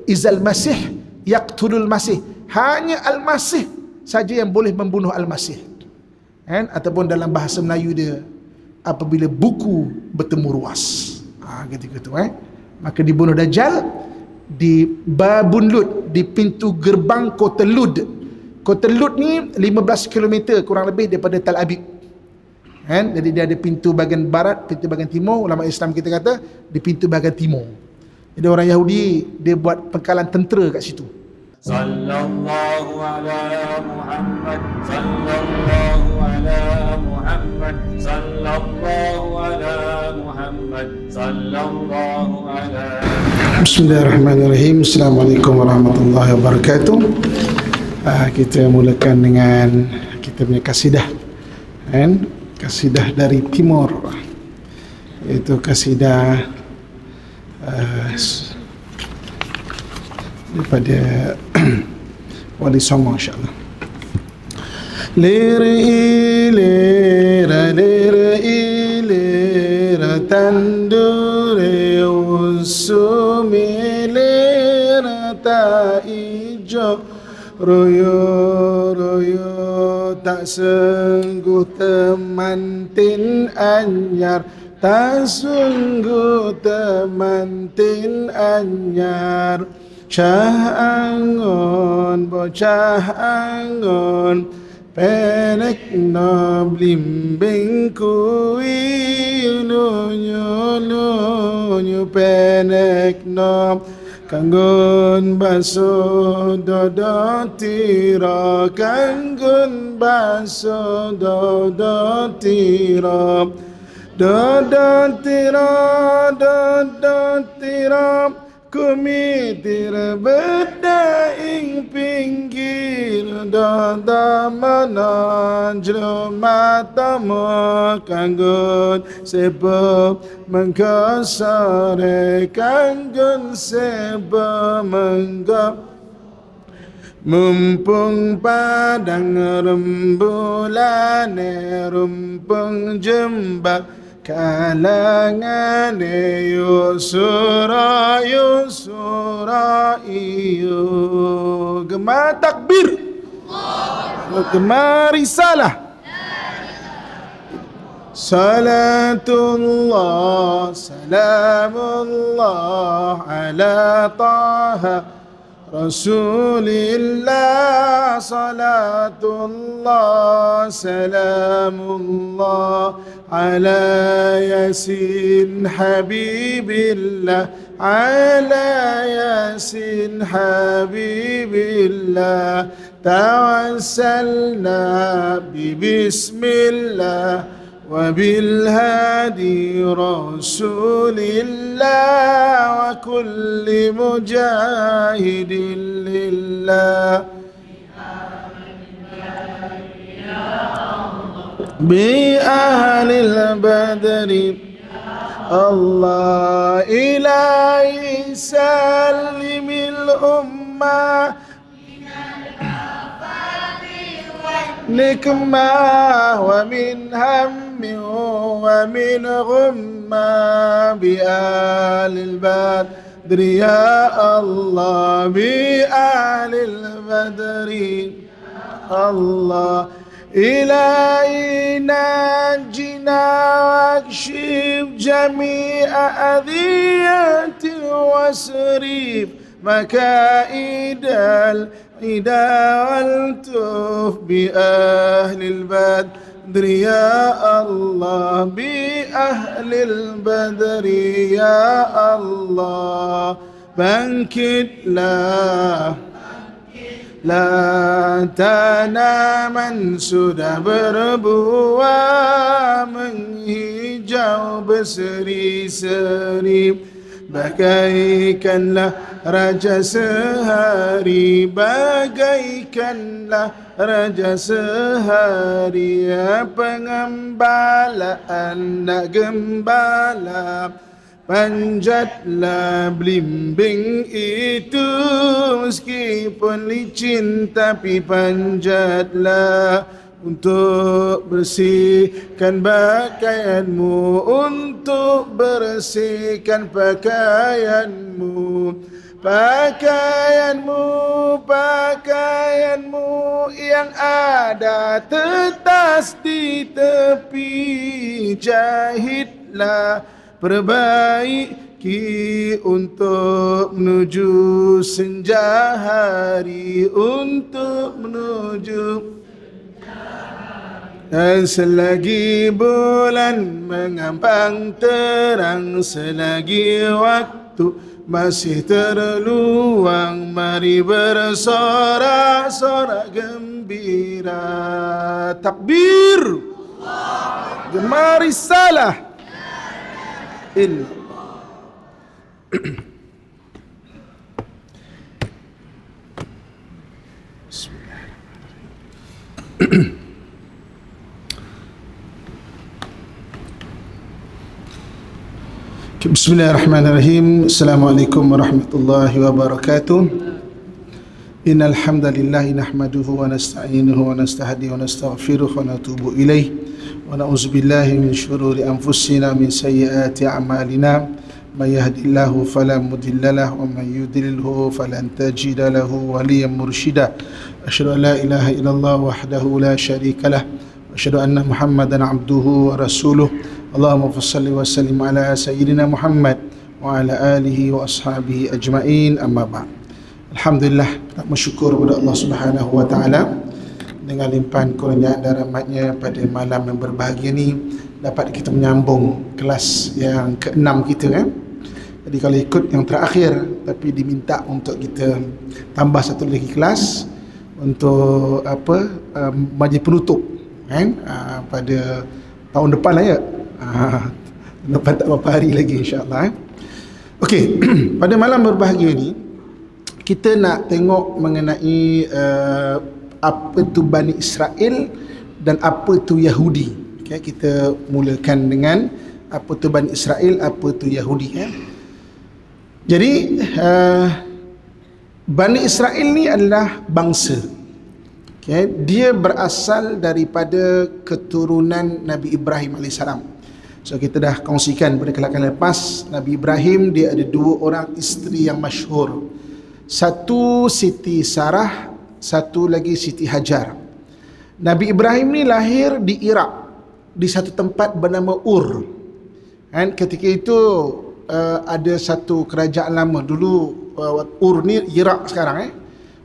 Izal Masih yaqtulul Masih. Hanya Al-Masih saja yang boleh membunuh Al-Masih. Kan? Ataupun dalam bahasa Melayu dia, apabila buku bertemu ruas. Ketika itu maka dibunuh Dajjal di Babun Lud, di pintu gerbang Kota Lud. Kota Lud ni 15 km kurang lebih daripada Tel Aviv. Kan? Jadi dia ada pintu bahagian barat, pintu bahagian timur. Ulama Islam kita kata di pintu bahagian timur. Jadi orang Yahudi dia buat pengkalan tentera kat situ. Sallallahu ala Muhammad, sallallahu ala Muhammad, sallallahu ala Muhammad, sallallahu ala. Bismillahirrahmanirrahim. Assalamualaikum warahmatullahi wabarakatuh. Kita mulakan dengan kita punya kasidah, kan? Kasidah dari timur, iaitu kasidah daripada Wali Songo, insyaAllah. Lira tandure usumi lira ta ijo royo tak sungguh temantin anyar, tak sungguh temantin anyar. Cah angon, bocah angon, penek no blimbing kui nunyu penek no kanggon baso dodo tira, kanggon baso dodo tira, dodo tira kumitir berdaing pinggir dodo manan jelmatamu kanggon sebab mengkasare, kanggon sebab mengkasare. Mumpung padang rembulane rumpung jembak kalangan yusura iyo gemar takbir, gemar risalah. Salatullah salamullah ala taha Rasulillah, salatullah salamullah ala yasin habibillah, ala yasin habibillah. Tawassalna bismillah wa bil hadi rasulillah wa kulli mujahidin lillah bi ahlil badri. Allah ilahi salimil ummah nikmah wa min hammi wa min ghumma bi alil badri ya Allah, bi alil badri Allah. Ilahi najina wakshif jami'a adhiyati wasrif makaidal ida waltuf bi ahlil badri ya Allah, bi ahlil badri ya Allah. Bangkitlah la tanaman, sudah berbuah menghijau berseri-seri. Bagaikanlah raja sehari, bagaikanlah raja sehari. Pengembala anak gembala, panjatlah belimbing itu, meskipun licin tapi panjatlah. Untuk bersihkan pakaianmu, untuk bersihkan pakaianmu. Pakaianmu, pakaianmu yang ada tetas di tepi, jahitlah, perbaiki untuk menuju senja hari, untuk menuju. Dan selagi bulan mengambang terang, selagi waktu masih terluang, mari bersorak-sorak gembira. Takbir, gemar risalah illallah. Bismillahirrahmanirrahim. Bismillahirrahmanirrahim. Assalamualaikum warahmatullahi wabarakatuh. Innal hamdalillah nahmaduhu wa nasta'inuhu wa nastahdi wa nastaghfiruh wa natubu ilaih wa na'udzu billahi min syururi anfusina min sayyiati a'malina may yahdihillahu fala mudilla lahu wa may yudlilhu falan tajida lahu waliyan mursyida. Asyhadu an la ilaha illallah wahdahu la syarika lah wa asyhadu anna Muhammadan abduhu wa rasuluh. Allahumma salli wa sallim ala sayyidina Muhammad wa ala alihi wa ashabihi ajma'in, amma ba'd. Alhamdulillah, kita bersyukur kepada Allah Subhanahu wa taala dengan limpahan kurnia dan rahmatnya pada malam yang berbahagia ni dapat kita menyambung kelas yang ke-6 kita. Jadi kalau ikut yang terakhir, tapi diminta untuk kita tambah satu lagi kelas untuk majlis penutup pada tahun depan lah ya. Lepas tak berapa hari lagi insyaAllah. Okey, pada malam berbahagia ni kita nak tengok mengenai apa itu Bani Israel dan apa itu Yahudi. Okay, kita mulakan dengan apa itu Bani Israel, apa itu Yahudi. Jadi Bani Israel ni adalah bangsa. Okay, dia berasal daripada keturunan Nabi Ibrahim AS. So kita dah kongsikan pada kelakon lepas, Nabi Ibrahim dia ada dua orang isteri yang masyhur. Satu Siti Sarah, satu lagi Siti Hajar. Nabi Ibrahim ni lahir di Iraq, di satu tempat bernama Ur. Dan ketika itu ada satu kerajaan lama dulu. Ur ni Iraq sekarang.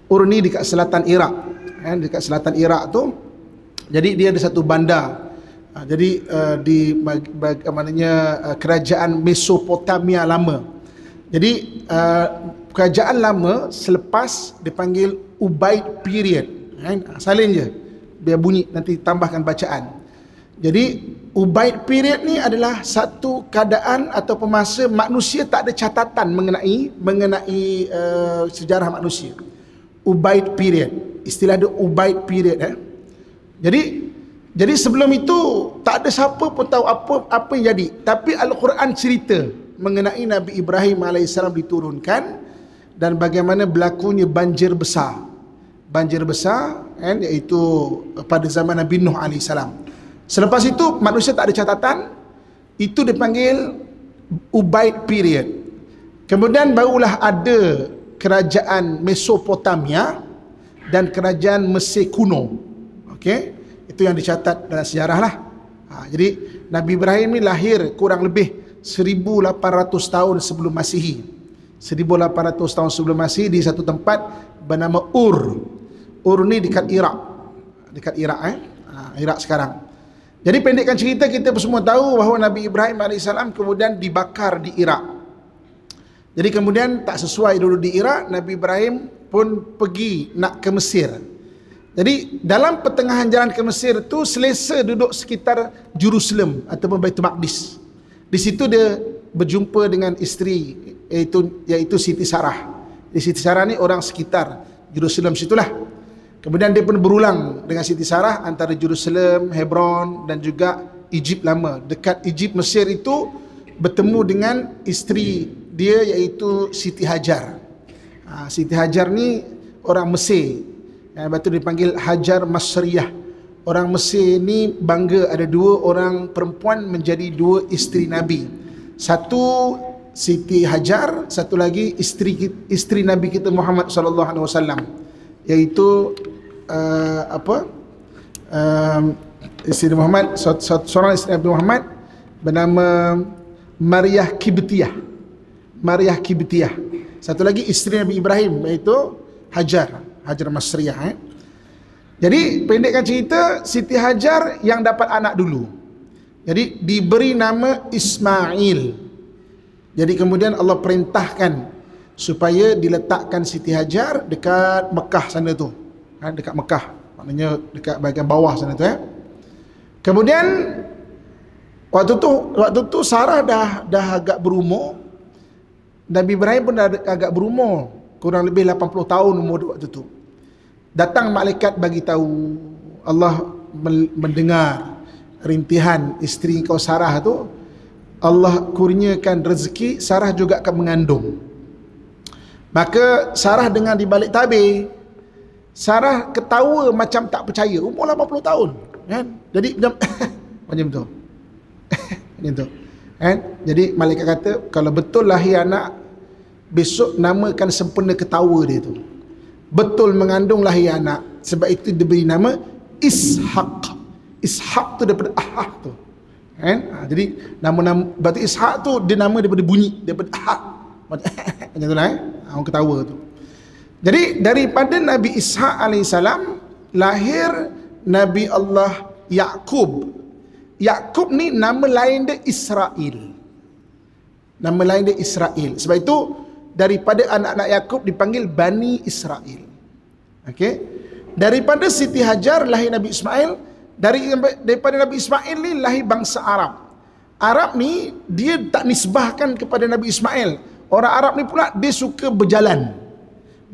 Ur ni dekat selatan Iraq. Dekat selatan Iraq tu, jadi dia ada satu bandar. Jadi di bagaimananya kerajaan Mesopotamia lama. Jadi kerajaan lama selepas dipanggil Ubaid period. Salin je biar bunyi, nanti tambahkan bacaan. Jadi Ubaid period ni adalah satu keadaan atau masa manusia tak ada catatan mengenai sejarah manusia. Ubaid period. Istilah dia Ubaid period. Jadi sebelum itu tak ada siapa pun tahu apa yang jadi. Tapi Al-Quran cerita mengenai Nabi Ibrahim AS diturunkan dan bagaimana berlakunya banjir besar. Banjir besar iaitu pada zaman Nabi Nuh AS. Selepas itu manusia tak ada catatan. Itu dipanggil Ubaid period. Kemudian barulah ada kerajaan Mesopotamia dan kerajaan Mesir kuno. Okey, itu yang dicatat dalam sejarah lah. Jadi Nabi Ibrahim ni lahir kurang lebih 1800 tahun sebelum Masihi. 1800 tahun sebelum Masihi di satu tempat bernama Ur. Ur ni dekat Iraq. Dekat Iraq Iraq sekarang. Jadi pendekkan cerita, kita semua tahu bahawa Nabi Ibrahim AS kemudian dibakar di Iraq. Jadi kemudian tak sesuai dulu di Iraq, Nabi Ibrahim pun pergi nak ke Mesir. Jadi dalam pertengahan jalan ke Mesir tu selesa duduk sekitar Jerusalem ataupun Baitul Maqdis. Di situ dia berjumpa dengan isteri iaitu Siti Sarah. Siti Sarah ni orang sekitar Jerusalem situlah. Kemudian dia pun berulang dengan Siti Sarah antara Jerusalem, Hebron dan juga Egypt lama. Dekat Egypt Mesir itu bertemu dengan isteri dia iaitu Siti Hajar. Siti Hajar ni orang Mesir. Lepas tu dipanggil Hajar Masriyah. Orang Mesir ni bangga ada dua orang perempuan menjadi dua isteri Nabi. Satu Siti Hajar, satu lagi isteri Nabi kita Muhammad sallallahu alaihi wasallam, iaitu isteri Muhammad, seorang isteri Nabi Muhammad bernama Maryah Kibtiyah. Satu lagi isteri Nabi Ibrahim, iaitu Hajar Masriyah. Jadi pendekkan cerita, Siti Hajar yang dapat anak dulu. Jadi diberi nama Ismail. Jadi kemudian Allah perintahkan supaya diletakkan Siti Hajar dekat Mekah sana tu. Dekat Mekah, maknanya dekat bahagian bawah sana tu. Kemudian waktu tu Sarah dah agak berumur. Nabi Ibrahim pun dah agak berumur, kurang lebih 80 tahun umur waktu tu. Datang malaikat bagi tahu, Allah mendengar rintihan isteri kau Sarah tu, Allah kurniakan rezeki, Sarah juga akan mengandung. Maka Sarah dengar di balik tabir, Sarah ketawa macam tak percaya, umur 80 tahun kan. Jadi macam tu. Macam tu. Kan? Jadi malaikat kata, kalau betul lahir anak, besok namakan sempena ketawa dia tu. Betul mengandung lahir anak, sebab itu diberi nama Ishaq. Ishaq tu daripada ahah tu. Kan? Jadi nama-nama berarti Ishaq tu dia nama daripada bunyi, daripada ahah. Macam tu lah orang ketawa tu. Jadi daripada Nabi Ishaq alaihissalam lahir Nabi Allah Yaqub. Yaqub ni nama lain dia Israel. Nama lain dia Israel. Sebab itu daripada anak-anak Yaqub dipanggil Bani Israel. Okey. Daripada Siti Hajar lahir Nabi Ismail. Daripada Nabi Ismail ni lahir bangsa Arab. Arab ni dia tak nisbahkan kepada Nabi Ismail. Orang Arab ni pula dia suka berjalan.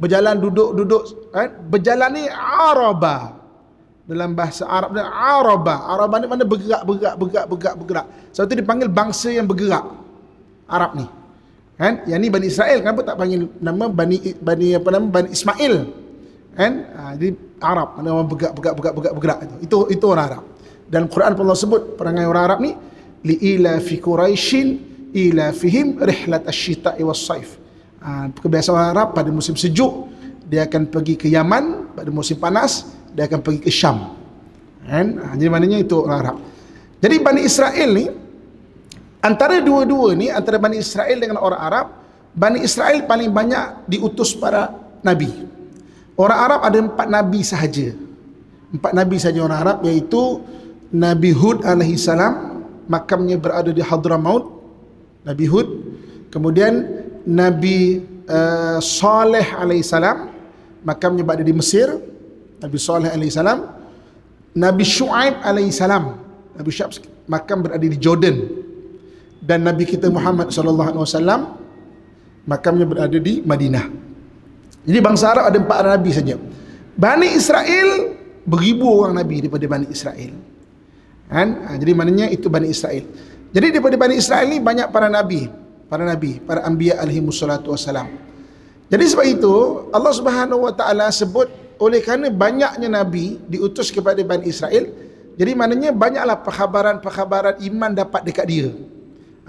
Berjalan duduk kan? Berjalan ni araba. Dalam bahasa Arab dia araba. Araba ni mana bergerak. Sebab tu dipanggil bangsa yang bergerak. Arab ni. Kan? Yang ni Bani Israel, kenapa tak panggil nama Bani Ismail? Kan? Jadi Arab, mana orang bergerak itu orang Arab. Dalam Quran pun Allah sebut perangai orang Arab ni, li'ila fi Quraisyin ila fihim rihlat asy-syita'i was-saif. Kebiasaan orang Arab pada musim sejuk dia akan pergi ke Yaman, pada musim panas dia akan pergi ke Syam. Kan? Jadi maknanya itu orang Arab. Jadi Bani Israel ni, antara dua-dua ni, antara Bani Israel dengan orang Arab, Bani Israel paling banyak diutus para nabi. Orang Arab ada 4 nabi sahaja. 4 nabi sahaja orang Arab, iaitu Nabi Hud alaihi salam, makamnya berada di Hadramaut, Nabi Hud. Kemudian Nabi Saleh alaihi salam, makamnya berada di Mesir, Nabi Saleh alaihi salam. Nabi Shu'aib alaihi salam, Nabi Shu'aib makam berada di Jordan. Dan Nabi kita Muhammad sallallahu alaihi wasallam makamnya berada di Madinah. Jadi bangsa Arab ada 4 nabi saja. Bani Israel beribu orang nabi daripada Bani Israel. Kan? Jadi maknanya itu Bani Israel. Jadi daripada Bani Israel ni banyak para nabi, para anbiya alaihi wassalatu wassalam. Jadi sebab itu Allah Subhanahu wa taala sebut, oleh kerana banyaknya nabi diutus kepada Bani Israel, jadi maknanya banyaklah perkhabaran iman dapat dekat dia.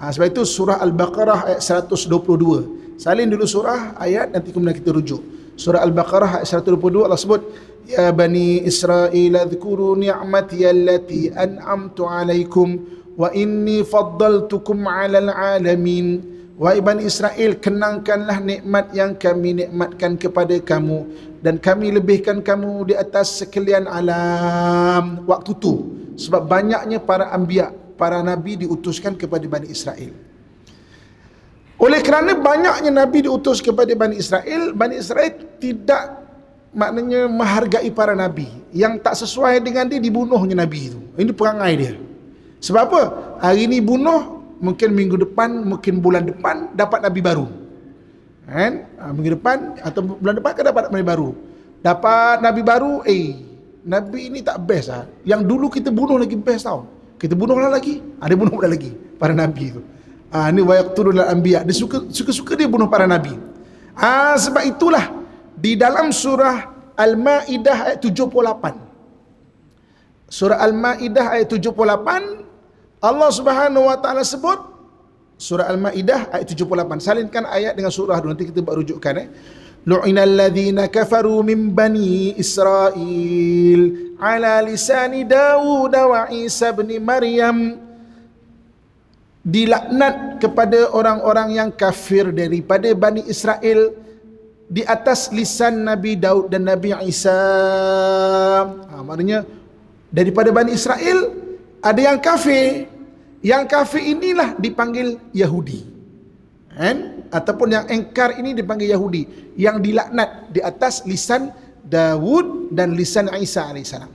Sebab itu surah Al-Baqarah ayat 122. Salin dulu surah ayat, nanti kemudian kita rujuk. Surah Al-Baqarah ayat 122 Allah sebut, ya Bani Israel adhkuru ni'mati allati an'amtu alaikum wa inni faddaltukum 'alal 'alamin. Wahai Bani Israel, kenangkanlah nikmat yang kami nikmatkan kepada kamu, dan kami lebihkan kamu di atas sekalian alam. Waktu tu sebab banyaknya para anbiya, para nabi diutuskan kepada Bani Israel. Oleh kerana banyaknya nabi diutus kepada Bani Israel tidak maknanya menghargai para nabi. Yang tak sesuai dengan dia, dibunuhnya nabi itu. Ini perangai dia. Sebab apa? Hari ini bunuh, mungkin minggu depan, mungkin bulan depan dapat nabi baru. Kan? Minggu depan atau bulan depan kan dapat nabi baru. Dapat nabi baru, nabi ini tak best lah. Yang dulu kita bunuh lagi best tau. Kita bunuhlah lagi. Dia bunuh lagi para nabi itu. Ini wa yaqtulul anbiya. Dia suka dia bunuh para nabi. Sebab itulah di dalam surah Al-Maidah ayat 78. Surah Al-Maidah ayat 78 Allah Subhanahu wa taala sebut, Surah Al-Maidah ayat 78. Salinkan ayat dengan surah dulu, nanti kita buat rujukkan. Lu'inal ladzina kafaru min bani Israil ala lisani Dawud wa Isa bin Maryam. Dilaknat kepada orang-orang yang kafir daripada Bani Israel di atas lisan Nabi Daud dan Nabi Isa. Maknanya daripada Bani Israel ada yang kafir. Yang kafir inilah dipanggil Yahudi, ataupun yang engkar ini dipanggil Yahudi, yang dilaknat di atas lisan Daud dan lisan Isa alaihissalam.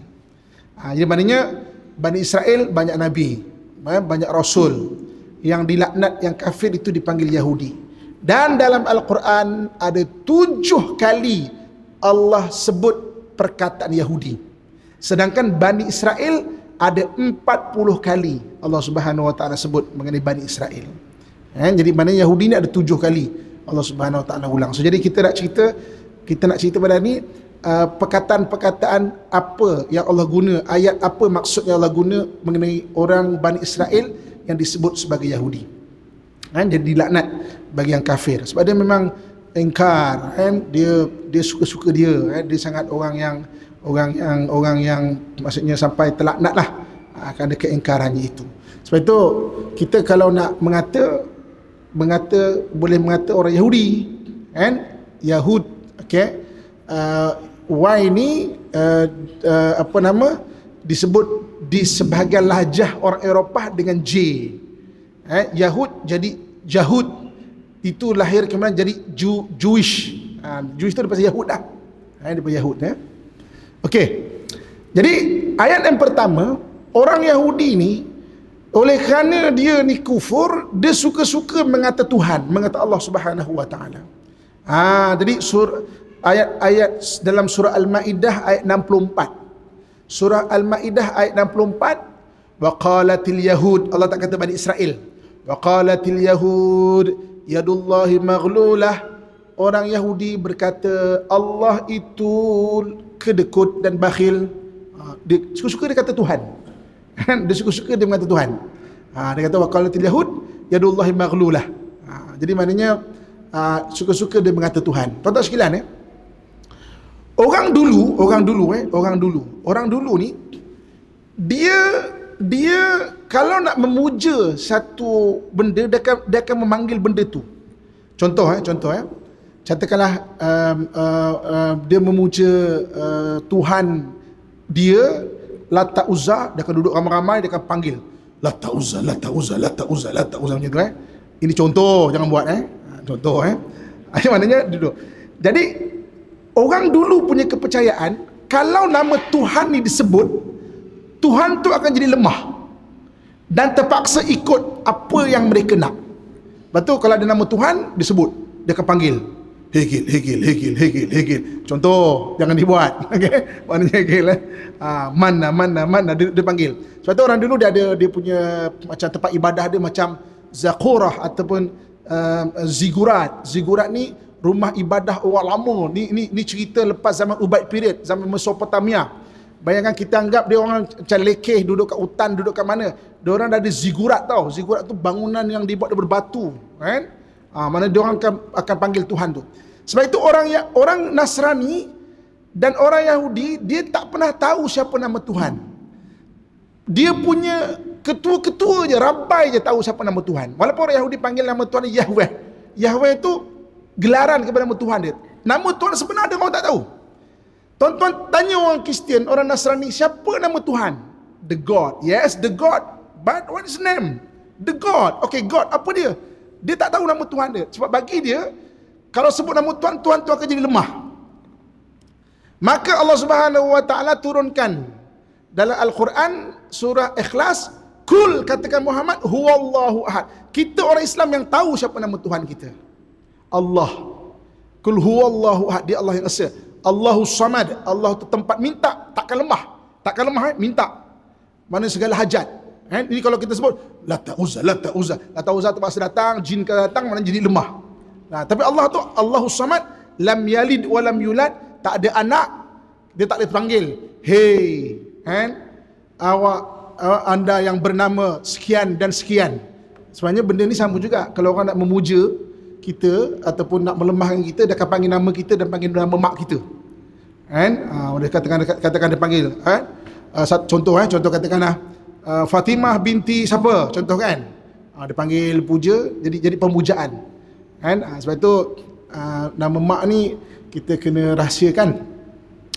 Jadi maknanya Bani Israel banyak nabi, banyak rasul. Yang dilaknat, yang kafir itu dipanggil Yahudi. Dan dalam Al-Quran ada 7 kali Allah sebut perkataan Yahudi, sedangkan Bani Israel ada 40 kali Allah Subhanahu Wa Taala sebut mengenai Bani Israel. Jadi maknanya Yahudi ni ada 7 kali Allah Subhanahu Wa Taala ulang. So jadi kita nak cerita pada ni perkataan-perkataan apa yang Allah guna, ayat apa maksud yang Allah guna mengenai orang Bani Israel yang disebut sebagai Yahudi. Jadi dilaknat bagi yang kafir sebab dia memang engkar, dia suka-suka dia, dia sangat orang yang maksudnya sampai terlaknat lah kerana keengkarannya itu. Sebab itu kita kalau nak mengata boleh mengata orang Yahudi, Yahud, okey. Y ni disebut di sebahagian lahjah orang Eropah dengan J. Yahud jadi Jahud, itu lahir kemudian jadi Jewish. Jewish itu daripada Yahud dah. Daripada Yahud. Okey. Jadi ayat yang pertama, orang Yahudi ni oleh kerana dia ni kufur, dia suka-suka mengata Tuhan, mengata Allah Subhanahu Wa Taala. Jadi ayat dalam surah Al-Maidah ayat 64. Surah Al-Maidah ayat 64, wa qalatil yahud, Allah tak kata Bani Israel. Wa qalatil yahud yadullahi maghlulah. Orang Yahudi berkata Allah itu kedekut dan bakhil. Dia suka-suka dia kata Tuhan. Dia suka-suka dia mengata Tuhan. Dia kata wa qalatil yahud yadullahi maghlulah. Jadi maknanya suka-suka dia mengata Tuhan. Tuan-tuan sekalian, Orang dulu ni dia kalau nak memuja satu benda, dia akan memanggil benda tu. Contoh katakanlah dia memuja Tuhan dia Lata Uzza, dia akan duduk ramai-ramai, dia akan panggil Lata Uzza macam tu. Ini contoh, jangan buat contoh maknanya duduk. Jadi orang dulu punya kepercayaan, kalau nama Tuhan ni disebut, Tuhan tu akan jadi lemah dan terpaksa ikut apa yang mereka nak. Betul, kalau ada nama Tuhan disebut, dia akan panggil Hegel. Contoh, jangan dibuat. Okey, maknanya Hegel mana dia panggil. Sebab tu orang dulu dia punya macam tempat ibadah dia macam Zaqurah ataupun Zigurat. Zigurat ni rumah ibadah orang lama. Ni cerita lepas zaman Ubaid period, zaman Mesopotamia. Bayangkan kita anggap dia orang macam lekeh, duduk kat hutan, duduk kat mana. Dia orang dah ada zigurat tau. Zigurat tu bangunan yang dibuat daripada batu, mana dia orang akan panggil Tuhan tu. Sebab itu orang Nasrani dan orang Yahudi, dia tak pernah tahu siapa nama Tuhan. Dia punya ketua-ketua je, rabai je tahu siapa nama Tuhan. Walaupun orang Yahudi panggil nama Tuhan Yahweh. Yahweh tu gelaran kepada nama Tuhan dia. Nama Tuhan sebenar dia orang tak tahu. Tuan-tuan tanya orang Kristian, orang Nasrani, siapa nama Tuhan? The God. Yes, the God. But what is his name? The God. Okay, God. Apa dia? Dia tak tahu nama Tuhan dia. Sebab bagi dia, kalau sebut nama Tuhan, Tuhan tu akan jadi lemah. Maka Allah Subhanahu Wa Taala turunkan dalam Al-Quran surah Ikhlas, kul, katakan Muhammad, huwallahu ahad. Kita orang Islam yang tahu siapa nama Tuhan kita. Allah. Kul huwallahu ahad, dia Allah yang esa. Allahu samad, Allah tu tempat minta, takkan lemah. Minta. Mana segala hajat. Ini kalau kita sebut Lata Uzza terpaksa datang, jin kan datang, mana jadi lemah. Tapi Allah tu Allahu samad, lam yalid wa lam yulad, tak ada anak, dia tak boleh panggil, hey, awak anda yang bernama sekian dan sekian. Sebenarnya benda ni sama juga. Kalau orang nak memuja kita ataupun nak melemahkan kita, dia akan panggil nama kita dan panggil nama mak kita. Kan? Dia katakan dia panggil, kan? Contoh katakanlah Fatimah binti siapa? Contoh kan? Dia panggil puja, jadi pemujaan. Kan? Sebab itu nama mak ni kita kena rahsiakan.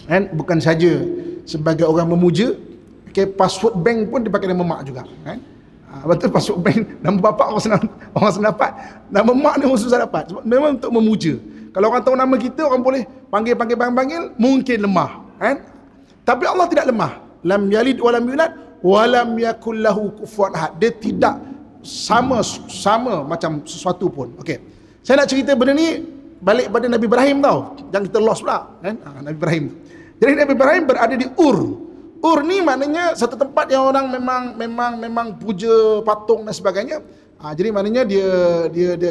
Kan? Bukan saja sebagai orang memuja, password bank pun dia pakai nama mak juga. Kan? Betul, password bank, nama bapak orang senang dapat, nama mak ni orang susah dapat. Sebab memang untuk memuja. Kalau orang tahu nama kita, orang boleh panggil, mungkin lemah. Kan? Tapi Allah tidak lemah. Lam yalid wa lam yulad wa lam yakul lahu kufuwan ahad. Dia tidak sama macam sesuatu pun. Okey. Saya nak cerita benda ni balik pada Nabi Ibrahim tau. Jangan kita lost pula, kan? Nabi Ibrahim. Jadi Nabi Ibrahim berada di Ur. Ur ni maknanya satu tempat yang orang memang puja patung dan sebagainya. Jadi maknanya dia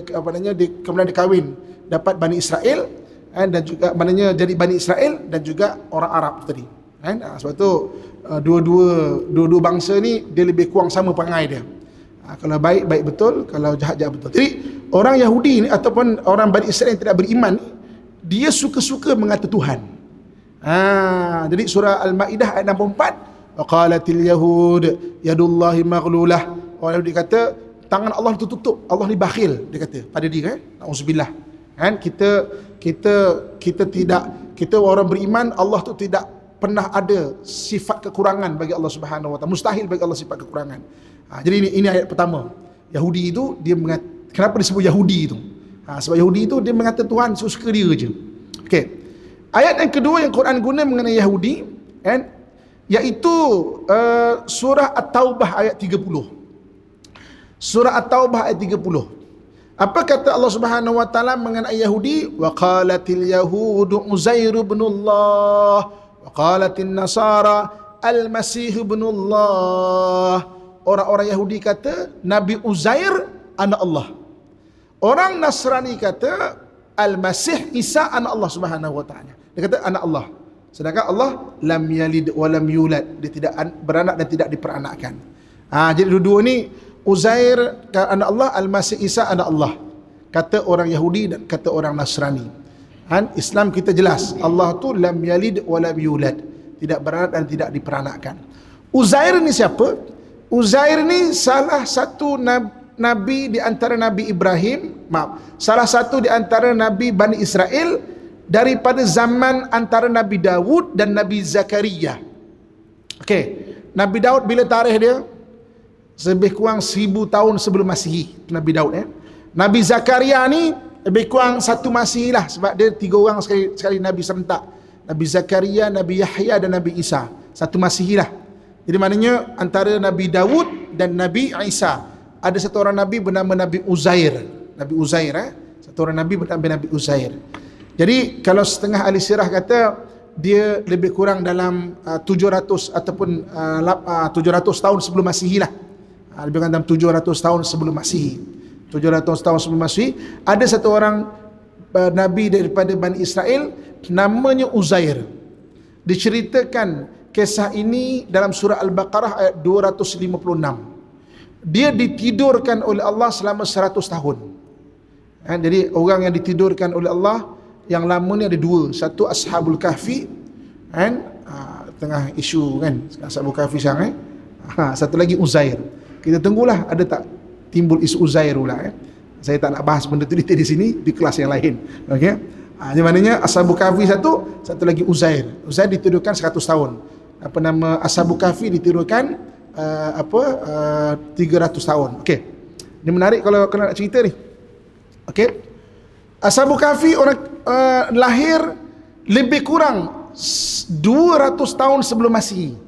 kemudian dia kahwin dapat Bani Israel, dan juga maknanya jadi Bani Israel dan juga orang Arab tadi. Kan? Sebab tu dua bangsa ni dia lebih kurang sama perangai dia. Kalau baik betul, kalau jahat betul. Jadi orang Yahudi ni ataupun orang Bani Israel yang tidak beriman ni, dia suka-suka mengata Tuhan. Jadi surah Al-Maidah ayat 64, waqalatil yahud yadullahi maghlulah. Orang Yahudi kata tangan Allah tertutup, Allah ni bakhil, dia kata pada dia, kan? Nauzubillah. Kan? Kita orang beriman, Allah tu tidak pernah ada sifat kekurangan bagi Allah Subhanahu wa taala. Mustahil bagi Allah sifat kekurangan. Jadi ini ayat pertama. Yahudi itu dia kenapa disebut Yahudi itu? Sebab Yahudi itu dia mengata Tuhan suka dia je. Okey. Ayat yang kedua yang Quran guna mengenai Yahudi, kan, iaitu surah At-Taubah ayat 30. Surah At-Taubah ayat 30. Apa kata Allah Subhanahu wa taala mengenai Yahudi? Wa qalatil yahudu Uzair ibnullah wa qalatin nasara al-masih ibnullah. Orang-orang Yahudi kata Nabi Uzair anak Allah. Orang Nasrani kata Al-Masih Isa anak Allah Subhanahu wa taala. Dia kata anak Allah. Sedangkan Allah lam yalid wa lam yulad. Dia tidak beranak dan tidak diperanakkan. Jadi dua-dua ni, Uzair anak Allah, Al-Masih Isa anak Allah. Kata orang Yahudi dan kata orang Nasrani. Islam kita jelas, Allah tu lam yalid wa lam yulad. Tidak beranak dan tidak diperanakkan. Uzair ni siapa? Uzair ni salah satu nabi di antara Nabi Ibrahim, salah satu di antara Nabi Bani Israel daripada zaman antara Nabi Daud dan Nabi Zakaria. Okey, Nabi Daud bila tarikh dia? Lebih kurang 1000 tahun sebelum Masihi, Nabi Daud. Nabi Zakaria ni lebih kurang 1 Masihi lah, sebab dia 3 orang sekali Nabi serentak. Nabi Zakaria, Nabi Yahya dan Nabi Isa. 1 Masihi lah. Jadi maknanya antara Nabi Daud dan Nabi Isa ada satu orang Nabi bernama Nabi Uzair. Nabi Uzair, satu orang Nabi bernama Nabi Uzair. Jadi kalau setengah ahli sirah kata dia lebih kurang dalam 700 ataupun 700 tahun sebelum Masihi lah. Lebih kurang dalam 700 tahun sebelum Masihi. 700 tahun sebelum Masihi ada satu orang Nabi daripada Bani Israel namanya Uzair. Diceritakan kisah ini dalam surah Al-Baqarah ayat 256. Dia ditidurkan oleh Allah selama 100 tahun. Jadi orang yang ditidurkan oleh Allah yang lama ni ada 2. Satu Ashabul Kahfi, tengah isu kan Ashabul Kahfi sekarang. Satu lagi Uzair. Kita tunggulah ada tak timbul isu Uzair pula. Saya tak nak bahas benda tu di sini, di kelas yang lain. Okey. Jadi maknanya Ashabul Kahfi satu lagi Uzair. Uzair ditidurkan 100 tahun. Apa nama Ashabul Kahfi ditidurkan 300 tahun. Okey. Ini menarik kalau kena nak cerita ni. Okey. Ashabul Kahfi orang lahir lebih kurang 200 tahun sebelum Masihi.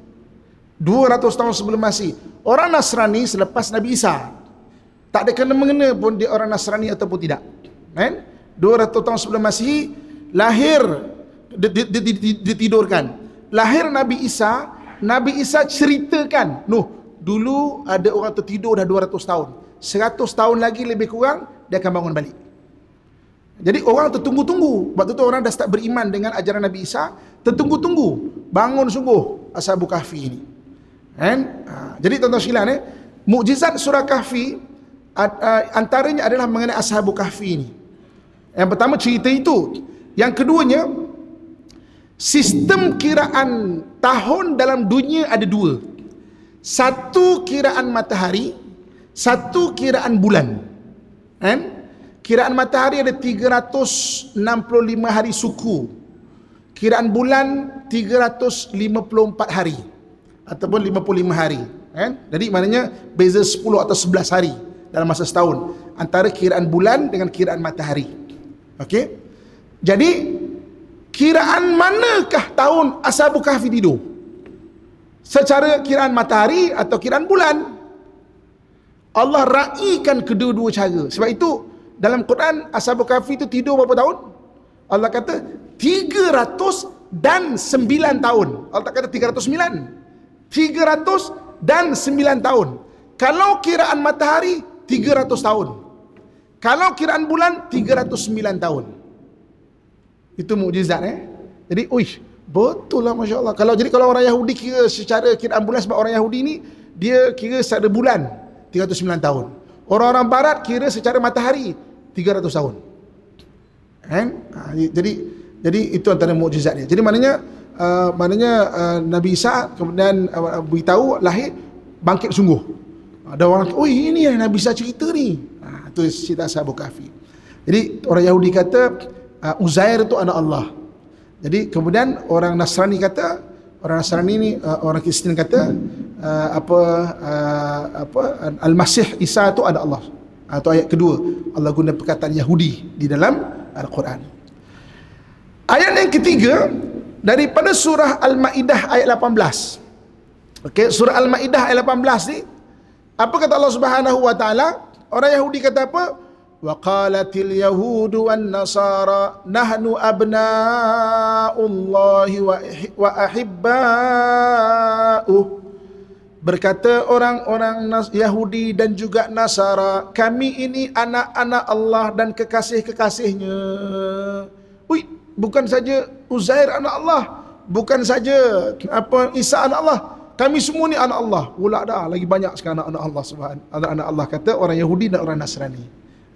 200 tahun sebelum Masihi. Orang Nasrani selepas Nabi Isa. Tak ada kena-mengena pun dia orang Nasrani ataupun tidak. 200 tahun sebelum Masihi lahir ditidurkan. Lahir Nabi Isa. Nabi Isa ceritakan, dulu ada orang tertidur dah 200 tahun. 100 tahun lagi lebih kurang dia akan bangun balik. Jadi orang tertunggu-tunggu. Waktu tu orang dah start beriman dengan ajaran Nabi Isa, tertunggu-tunggu. Bangun sungguh Ashabul Kahfi ini. Jadi tuan-tuan sekalian, mukjizat surah Kahfi Antaranya adalah mengenai Ashabul Kahfi ini. Yang pertama cerita itu. Yang keduanya, sistem kiraan tahun dalam dunia ada dua. Satu kiraan matahari, satu kiraan bulan. Kiraan matahari ada 365 hari suku. Kiraan bulan 354 hari ataupun 55 hari. Jadi maknanya beza 10 atau 11 hari dalam masa setahun antara kiraan bulan dengan kiraan matahari. Okey. Jadi kiraan manakah tahun Ashabul Kahfi tidur? Secara kiraan matahari atau kiraan bulan? Allah raikan kedua-dua cara. Sebab itu dalam Quran Ashabul Kahfi itu tidur berapa tahun? Allah kata 309 tahun. Allah tak kata 309. 309 tahun. Kalau kiraan matahari 300 tahun. Kalau kiraan bulan 309 tahun. Itu mukjizat Jadi, betul lah, Masya Allah. Kalau orang Yahudi kira secara kiraan bulan, sebab orang Yahudi ni dia kira secara bulan 309 tahun. Orang-orang barat kira secara matahari 300 tahun. Jadi itu antara mukjizat dia. Jadi maknanya Nabi Isa kemudian beritahu lahir bangkit sungguh. Ada orang, ini yang Nabi Isa cerita ni. Itu cerita Ashabul Kahfi. Jadi orang Yahudi kata Uzair itu anak Allah. Jadi kemudian orang Nasrani kata, orang Kristen kata Al-Masih Isa itu anak Allah. Atau ayat kedua, Allah guna perkataan Yahudi di dalam Al-Quran. Ayat yang ketiga daripada surah Al-Maidah ayat 18. Okey, surah Al-Maidah ayat 18 ni apa kata Allah Subhanahu wa taala? Orang Yahudi kata apa? Wa qalatil yahudu wan nasara nahnu abna'ullahi wa ahibba'uh. Berkata orang-orang Yahudi dan juga Nasara, kami ini anak-anak Allah dan kekasih-kekasihnya. Bukan saja Uzair anak Allah, bukan saja Isa anak Allah, kami semua ni anak Allah. Pula dah lagi banyak sekarang anak Allah Subhanahu. Anak Allah kata orang Yahudi dan orang Nasrani.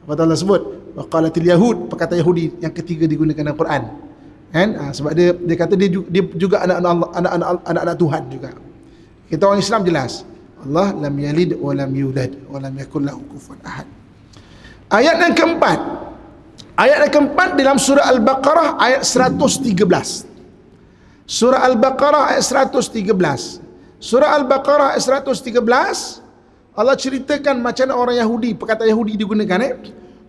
Apa Allah sebut? Wa qalatil yahud, perkataan Yahudi yang ketiga digunakan dalam Quran. Sebab dia kata dia juga anak-anak Tuhan juga. Kita orang Islam jelas, Allah lam yalid wa lam yulad wa lam yakul lahu kufuwan ahad. Ayat yang keempat. Ayat yang keempat dalam surah Al-Baqarah ayat 113. Surah Al-Baqarah ayat 113. Surah Al-Baqarah ayat 113, Allah ceritakan macam mana orang Yahudi, perkataan Yahudi digunakan.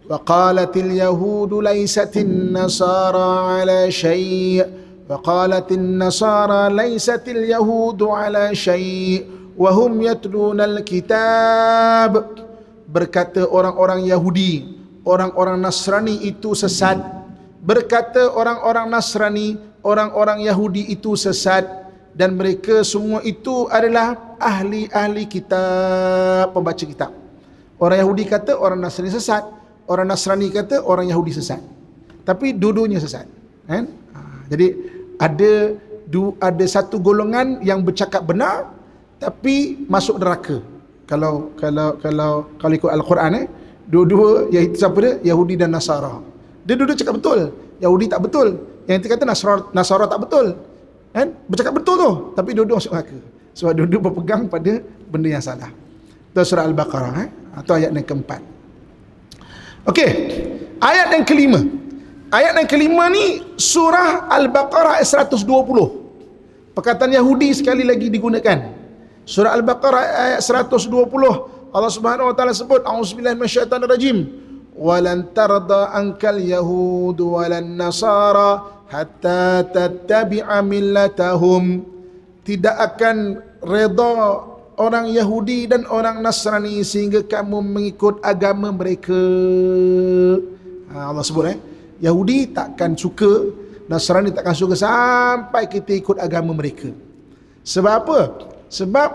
Wa qalatil yahudu laisatin nasara ala syai'. وقالت النصارى ليست اليهود على شيء وهم يتلون الكتاب. Berkata orang-orang Yahudi, orang-orang Nasrani itu sesat. Berkata orang-orang Nasrani, orang-orang Yahudi itu sesat, dan mereka semua itu adalah ahli-ahli kitab, pembaca kitab. Orang Yahudi kata orang Nasrani sesat, orang Nasrani kata orang Yahudi sesat. Tapi dua-duanya sesat. Jadi ada satu golongan yang bercakap benar tapi masuk neraka. Kalau ikut Al-Quran dua-dua, iaitu siapa dia? Yahudi dan Nasara. Dia dua-dua cakap betul. Yahudi tak betul. Yang kita kata Nasara tak betul. Bercakap betul tu, tapi dua-dua masuk neraka. Sebab dua-dua berpegang pada benda yang salah. Itu surah Al-Baqarah atau ayat yang keempat. Okey, ayat yang kelima. Ayat yang kelima ni surah Al-Baqarah ayat 120. Perkataan Yahudi sekali lagi digunakan. Surah Al-Baqarah ayat 120. Allah Subhanahu wa taala sebut, a'udzubillahi minasyaitonir rajim. Walan tarda ankal yahud walan nasara hatta tattabi'a millatahum. Tidak akan redha orang Yahudi dan orang Nasrani sehingga kamu mengikut agama mereka. Allah sebut Yahudi takkan suka, Nasrani takkan suka sampai kita ikut agama mereka. Sebab apa? Sebab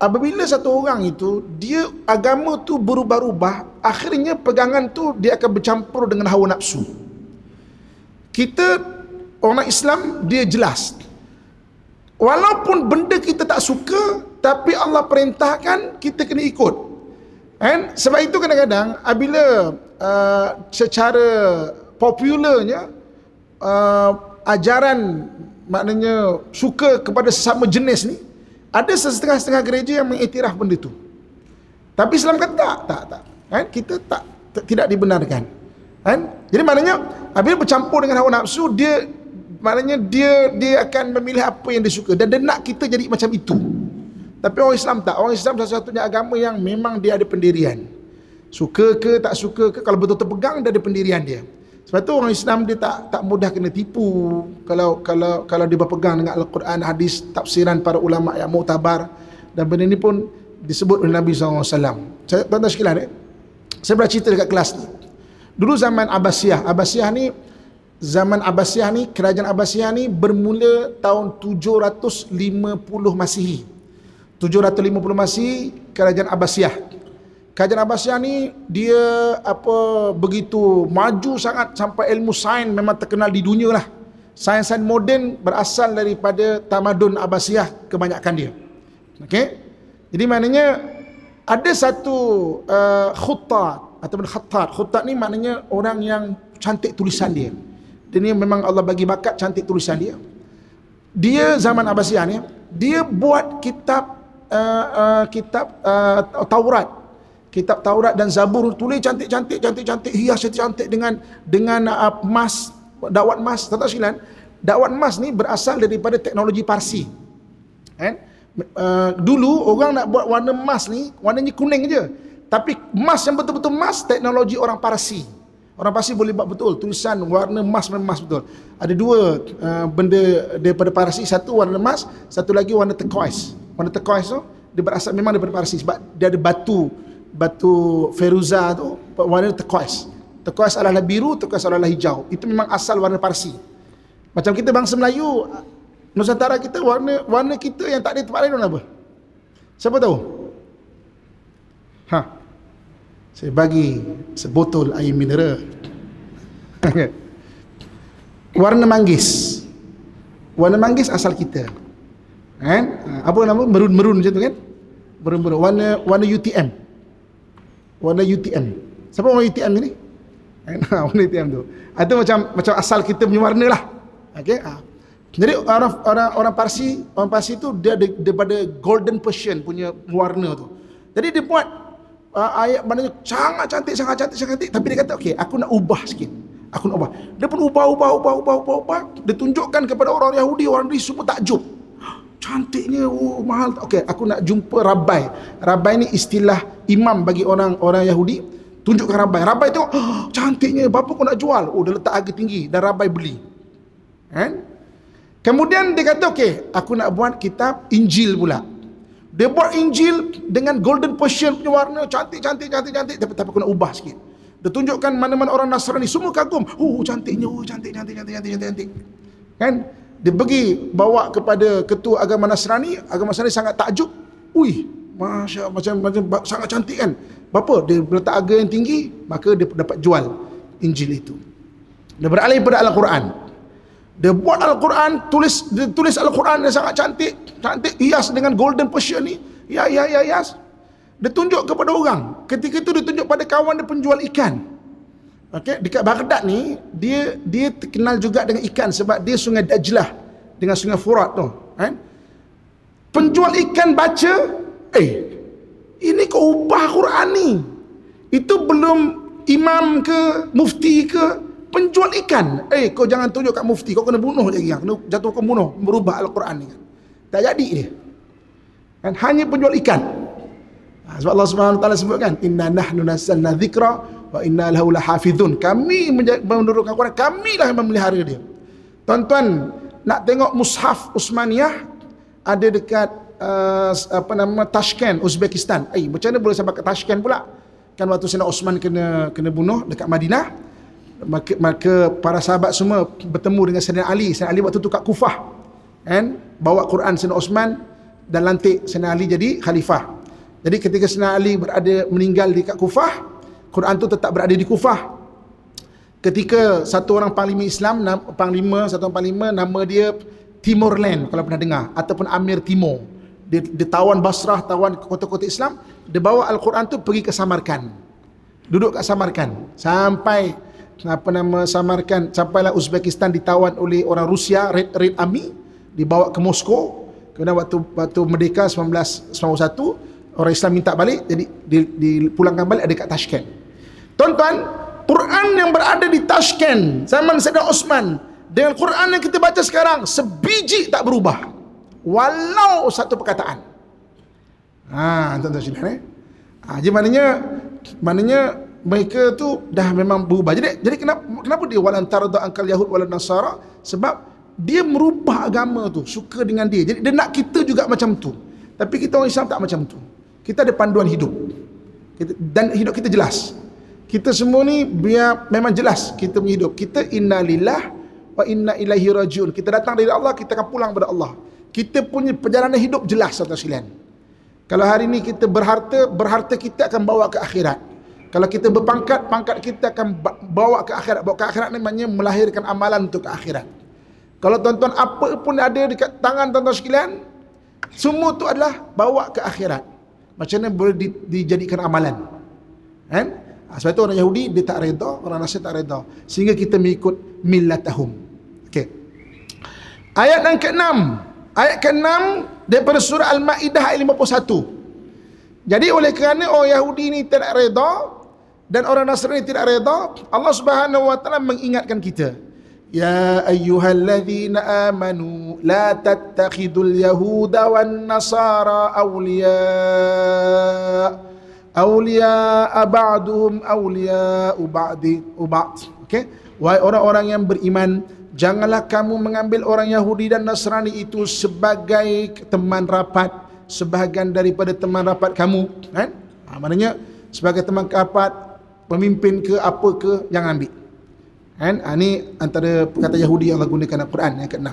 apabila satu orang itu, dia agama tu berubah-ubah, akhirnya pegangan tu dia akan bercampur dengan hawa nafsu. Kita orang Islam, dia jelas. Walaupun benda kita tak suka, tapi Allah perintahkan kita kena ikut. Sebab itu kadang-kadang apabila secara popularnya ajaran maknanya suka kepada sesama jenis ni, ada setengah-setengah gereja yang mengiktiraf benda tu. Tapi Islam kata tak. Kita tidak dibenarkan. Jadi maknanya apabila bercampur dengan hawa nafsu, dia akan memilih apa yang dia suka dan dia nak kita jadi macam itu. Tapi orang Islam tak. Orang Islam satu-satunya agama yang memang dia ada pendirian. Suka ke tak suka ke, kalau betul-betul pegang, dia ada pendirian dia. Sebab tu orang Islam dia tak mudah kena tipu kalau dia berpegang dengan Al-Quran, hadis, tafsiran para ulama yang muktabar. Dan benda ni pun disebut oleh Nabi SAW. Tuan-tuan sekalian, saya pernah cerita dekat kelas ni. Dulu zaman Abbasiyah ni, kerajaan Abbasiyah ni bermula tahun 750 Masihi. 750 Masihi, kerajaan Abbasiyah. Kerajaan Abbasiyah ni dia begitu maju sangat sampai ilmu sains memang terkenal di dunia lah. Sains moden berasal daripada tamadun Abbasiyah kebanyakan dia. Okey. Jadi maknanya ada satu khuttat ataupun khattat. Khuttat ni maknanya orang yang cantik tulisan dia. Dia ni memang Allah bagi bakat cantik tulisan dia. Dia zaman Abbasiyah ni, dia buat kitab Taurat. Kitab Taurat dan Zabur, tulis cantik-cantik, hias cantik dengan emas, dakwat emas. Tuan-tuan sekalian, dakwat emas ni berasal daripada teknologi Parsi. Dulu orang nak buat warna emas ni, warnanya kuning je. Tapi emas yang betul-betul emas, teknologi orang Parsi. Orang Parsi boleh buat betul tulisan warna emas, memang emas betul. Ada dua benda daripada Parsi, satu warna emas, satu lagi warna turquoise. Warna turquoise tu dia berasal memang daripada Parsi sebab dia ada batu feruza tu warna turquoise. Turquoise adalah biru, turquoise adalah hijau. Itu memang asal warna Parsi. Macam kita bangsa Melayu, Nusantara kita, warna kita yang tak ada tempat lain apa? Siapa tahu? Saya bagi sebotol air mineral. Warna manggis. Warna manggis asal kita. Apa nama? Merun-merun macam tu kan? Merun-merun. Warna UTM. Warna UTM. Siapa warna UTM ni? Warna UTM tu. Itu macam asal kita punya warna lah. Okey. Jadi orang Parsi tu dia daripada Golden Persian punya warna tu. Jadi dia buat ayat maknanya sangat cantik, tapi dia kata okey, aku nak ubah sikit. Aku nak ubah. Dia pun ubah. Dia tunjukkan kepada orang Yahudi, orang Yahudi semua takjub. Cantiknya, mahal. Okey, aku nak jumpa Rabai. Rabai ni istilah imam bagi orang Yahudi. Tunjukkan Rabai. Rabai tengok, cantiknya, berapa kau nak jual? Dia letak harga tinggi dan Rabai beli. Kemudian dia kata, okey, aku nak buat kitab Injil pula. Dia buat Injil dengan Golden Persian punya warna, cantik, tapi aku nak ubah sikit. Dia tunjukkan mana-mana orang Nasrani, semua kagum. Cantiknya, cantik. Kan? Dia bawa kepada ketua agama Nasrani sangat takjub. Masya Allah, macam sangat cantik kan. Berapa? Dia letak harga yang tinggi, maka dia dapat jual Injil itu. Dia beralih pada Al-Quran. Dia buat Al-Quran, dia tulis Al-Quran yang sangat cantik, hias dengan Golden Persian ni. Hias. Dia tunjuk kepada orang. Ketika itu dia tunjuk pada kawan dia penjual ikan. Okey, dekat Baghdad ni dia terkenal juga dengan ikan sebab dia Sungai Dajlah dengan Sungai Furat tu, Penjual ikan baca, ini kau ubah Quran ni. Itu belum imam ke, mufti ke, penjual ikan. Kau jangan tunjuk kat mufti, kau kena bunuh lagi, kena jatuhkan bunuh, merubah Al-Quran ni kan. Tak jadi dia. Kan hanya penjual ikan. Sebab Allah Subhanahu Wa Taala sebutkan, inna nahnu nazzalna dzikra wa inna lahu lahafizun. Kami menurunkan Quran, kamilah yang memelihara dia. Tuan-tuan nak tengok mushaf Utsmaniyah ada dekat Tashkent, Uzbekistan. Macam mana boleh sampai ke Tashkent pula? Kan waktu Sayyidina Osman kena bunuh dekat Madinah, maka para sahabat semua bertemu dengan Sayyidina Ali. Sayyidina Ali waktu tu kat Kufah, bawa Quran Sayyidina Osman dan lantik Sayyidina Ali jadi khalifah. Jadi ketika Sayyidina Ali meninggal di kat Kufah, Quran tu tetap berada di Kufah. Ketika satu orang panglima Islam, nama dia Timur Land, kalau pernah dengar, ataupun Amir Timur. dia tawan Basrah, tawan kota-kota Islam, dia bawa Al-Quran tu pergi ke Samarkand. Duduk kat Samarkand sampai Samarkand, sampailah Uzbekistan ditawan oleh orang Rusia, Red Army, dibawa ke Moskow. Kemudian waktu merdeka 1991, orang Islam minta balik, jadi dipulangkan balik, ada kat Tashkent. Tuan-tuan, Quran yang berada di Tashkent zaman Sayyidina Osman dengan Quran yang kita baca sekarang sebiji tak berubah, walau satu perkataan. Tuan-tuan sekalian, jadi maknanya mereka tu dah memang berubah. Jadi kenapa dia walan tarda angkal yahud walan nasara? Sebab dia merubah agama tu, suka dengan dia. Jadi dia nak kita juga macam tu. Tapi kita orang Islam tak macam tu. Kita ada panduan hidup. Dan hidup kita jelas. Kita semua ni biar memang jelas kita punya hidup. Kita inna lillah wa inna ilaihi rajiun. Kita datang dari Allah, kita akan pulang kepada Allah. Kita punya perjalanan hidup jelas, saudara sekalian. Kalau hari ni kita berharta kita akan bawa ke akhirat. Kalau kita berpangkat, pangkat kita akan bawa ke akhirat. Bawa ke akhirat ni maknanya melahirkan amalan untuk ke akhirat. Kalau tuan-tuan apa pun ada dekat tangan tuan-tuan sekalian, semua tu adalah bawa ke akhirat. Macam mana boleh dijadikan amalan? Kan? Sebab itu orang Yahudi dia tak reda, orang Nasrani tak reda. Sehingga kita mengikut millatahum. Okey. Ayat yang ke-6. Ayat ke-6 daripada surah Al-Maidah ayat 51. Jadi oleh kerana orang Yahudi ni tidak reda dan orang Nasrani tidak reda, Allah Subhanahu wa taala mengingatkan kita. Ya ayyuhalladzina amanu la tattakhidul yahuda wan nasara awliya ba'duhum awliya'u ba'd. Okey. Wahai orang-orang yang beriman, janganlah kamu mengambil orang Yahudi dan Nasrani itu sebagai teman rapat, sebahagian daripada teman rapat kamu, kan? Maknanya sebagai teman rapat, pemimpin ke apa ke, jangan ambil. Kan? Ini antara perkataan Yahudi yang Allah gunakan dalam Quran yang ke-6.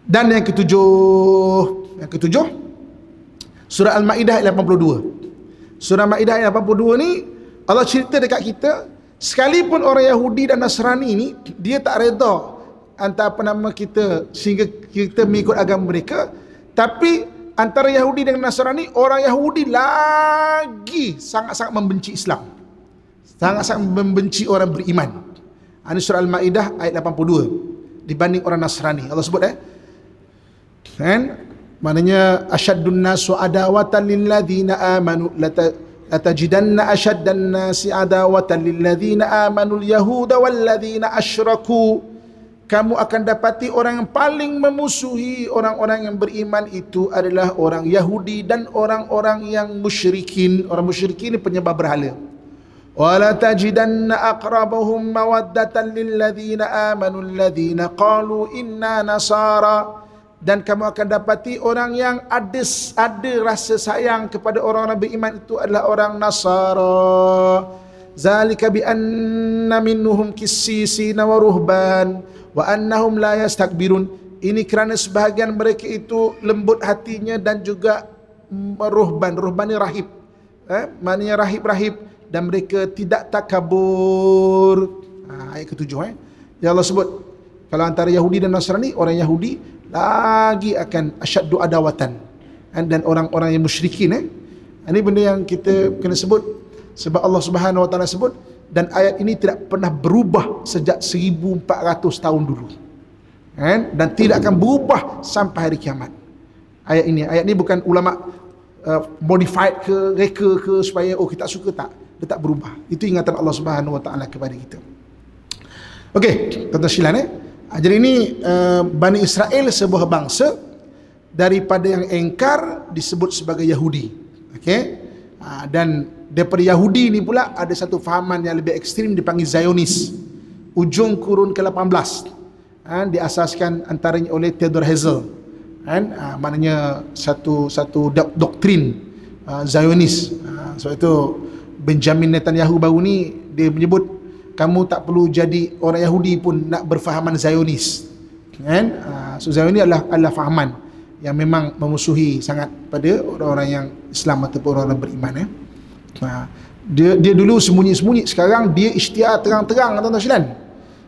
Dan yang ketujuh, surah Al-Maidah ayat 82. Surah Al-Maidah ayat 82 ni Allah cerita dekat kita, sekalipun orang Yahudi dan Nasrani ni dia tak reda antara kita sehingga kita mengikut agama mereka, tapi antara Yahudi dengan Nasrani, orang Yahudi lagi sangat-sangat membenci Islam, sangat-sangat membenci orang beriman. Ini surah Al-Maidah ayat 82 dibanding orang Nasrani. Allah sebut kan? Maknanya asyaddun nasu adawatan lilladzina amanu latajidanna asyaddan nasi adawatan lilladzina amanu al-yahuda walladzina asyraku. Kamu akan dapati orang yang paling memusuhi orang-orang yang beriman itu adalah orang Yahudi dan orang-orang yang musyrikin. Orang musyrikin ini penyembah berhala. Wala tajidanna aqrabahum mawaddatan lilladzina amanu alladzina qalu inna nasara. Dan kamu akan dapati orang yang ada rasa sayang kepada orang-orang beriman itu adalah orang Nasara. Zalika bi anna minhum qissisina wa ruhban wa annahum la yastakbirun. Ini kerana sebahagian mereka itu lembut hatinya dan juga ruhban. Ruhban ni rahib. Maknanya rahib-rahib dan mereka tidak takabur. Ayat ke-7 Ya Allah sebut kalau antara Yahudi dan Nasrani, orang Yahudi lagi akan asyaddu adawatan, dan orang-orang yang musyrikin. Ini benda yang kita kena sebut sebab Allah Subhanahu wa taala sebut, dan ayat ini tidak pernah berubah sejak 1400 tahun dulu, dan tidak akan berubah sampai hari kiamat. Ayat ini bukan ulama modified ke, reka ke supaya kita suka, tak. Dia tak berubah. Itu ingatan Allah Subhanahu wa taala kepada kita. Okey, tuan-tuan sekalian, jadi ini Bani Israel sebuah bangsa daripada yang engkar disebut sebagai Yahudi. Okey. Dan daripada Yahudi ini pula ada satu fahaman yang lebih ekstrim dipanggil Zionis. Ujung kurun ke-18. Diasaskan antaranya oleh Theodor Herzl. Maknanya satu doktrin Zionis. Sebab itu Benjamin Netanyahu baru ni dia menyebut kamu tak perlu jadi orang Yahudi pun nak berfahaman Zionis. So Zionis adalah fahaman yang memang memusuhi sangat pada orang-orang yang Islam ataupun orang-orang beriman. Dia dulu sembunyi-sembunyi, sekarang dia isytihar terang-terang, tuan-tuan sekalian.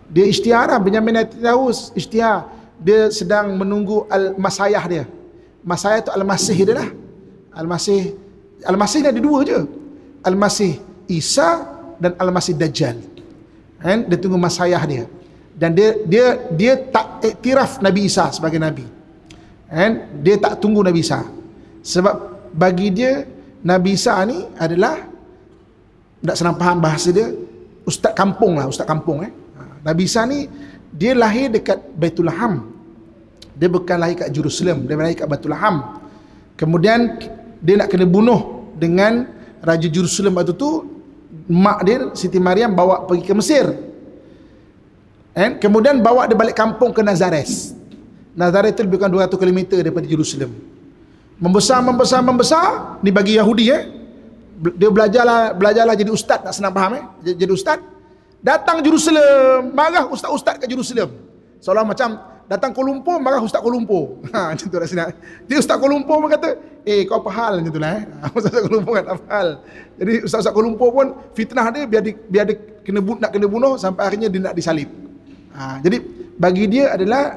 Dia isytihar, Benjamin Netanyahu isytihar, dia sedang menunggu al-masayah dia. Masiah itu Al-Masih dia lah. Al-Masih ni ada dua je. Al-Masih Isa dan Al-Masih Dajjal. Kan? Dia tunggu Masiah dia. Dan dia tak iktiraf Nabi Isa sebagai Nabi. Kan? Dia tak tunggu Nabi Isa. Sebab bagi dia Nabi Isa ni adalah, tak senang faham bahasa dia, ustaz kampung lah, ustaz kampung. Nabi Isa ni dia lahir dekat Baitul Laham. Dia bukan lahir kat Jerusalem, dia lahir kat Baitul Laham. Kemudian dia nak kena bunuh dengan Raja Jerusalem waktu tu. Mak dia Siti Maryam bawa pergi ke Mesir. Kemudian bawa dia balik kampung ke Nazares. Nazares itu lebih kurang 200 km daripada Jerusalem. Membesar ni bagi Yahudi. Dia belajarlah jadi ustaz, tak senang faham. Jadi ustaz, datang Jerusalem, marah ustaz-ustaz kat Jerusalem. Seolah macam datang Kuala Lumpur, marah ustaz Kuala Lumpur. Macam tu dah sini. Jadi ustaz Kuala Lumpur pun kata, kau apa hal macam tu lah. Ustaz Kuala Lumpur kan apa hal. Jadi ustaz Kuala Lumpur pun fitnah dia biar dia nak kena bunuh sampai akhirnya dia nak disalib. Jadi bagi dia adalah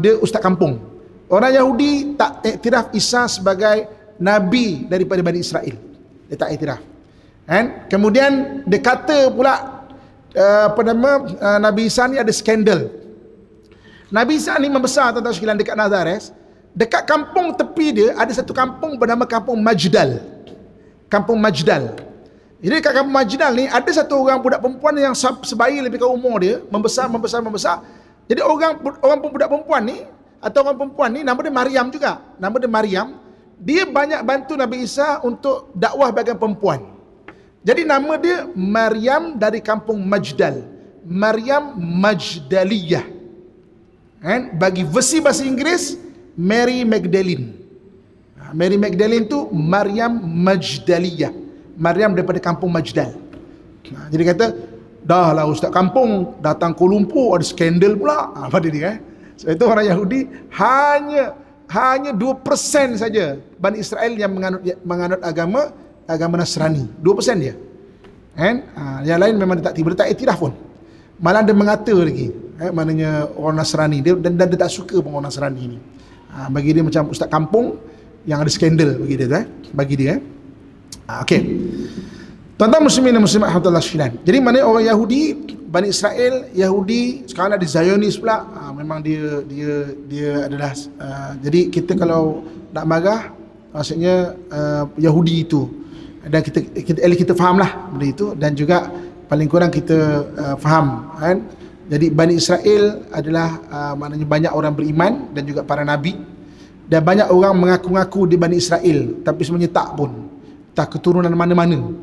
dia ustaz kampung. Orang Yahudi tak iktiraf Isa sebagai nabi daripada Bani Israel. Dia tak iktiraf. Kemudian dia kata pula Nabi Isa ni ada skandal. Nabi Isa ni membesar tuan-tuan sekalian dekat Nazares. Dekat kampung tepi dia ada satu kampung bernama Kampung Majdal. Kampung Majdal. Jadi dekat Kampung Majdal ni ada satu orang budak perempuan yang sebaya lebih kurang umur dia, membesar. Jadi orang budak perempuan ni atau orang perempuan ni nama dia Maryam juga. Nama dia Maryam. Dia banyak bantu Nabi Isa untuk dakwah bagian perempuan. Jadi nama dia Maryam dari Kampung Majdal. Maryam Majdaliyah. Bagi versi bahasa Inggeris, Mary Magdalene. Mary Magdalene tu Maryam Majdaliyah. Maryam daripada Kampung Majdal. Jadi kata, dah lah ustaz kampung datang Kuala Lumpur ada skandal pula. Pada dia Sebab itu orang Yahudi hanya 2% saja Bani Israel yang menganut agama Nasrani. 2% dia. Yang lain memang dia tak iktiraf pun. Malah dia mengata lagi. Maknanya orang Nasrani dia, dan dia tak suka pun orang Nasrani ni. Bagi dia macam ustaz kampung yang ada skandal bagi dia bagi dia. Okey. Tuan-tuan muslimin dan muslimat rahmatullah sekalian. Jadi mana orang Yahudi, Bani Israel, Yahudi, sekarang ada Zionis pula. Memang dia adalah jadi kita kalau nak marah maksudnya Yahudi itu. Dan kita fahamlah benda itu, dan juga paling kurang kita faham kan. Jadi Bani Israel adalah maknanya banyak orang beriman dan juga para nabi, dan banyak orang mengaku-ngaku di Bani Israel tapi sebenarnya tak pun, tak keturunan mana-mana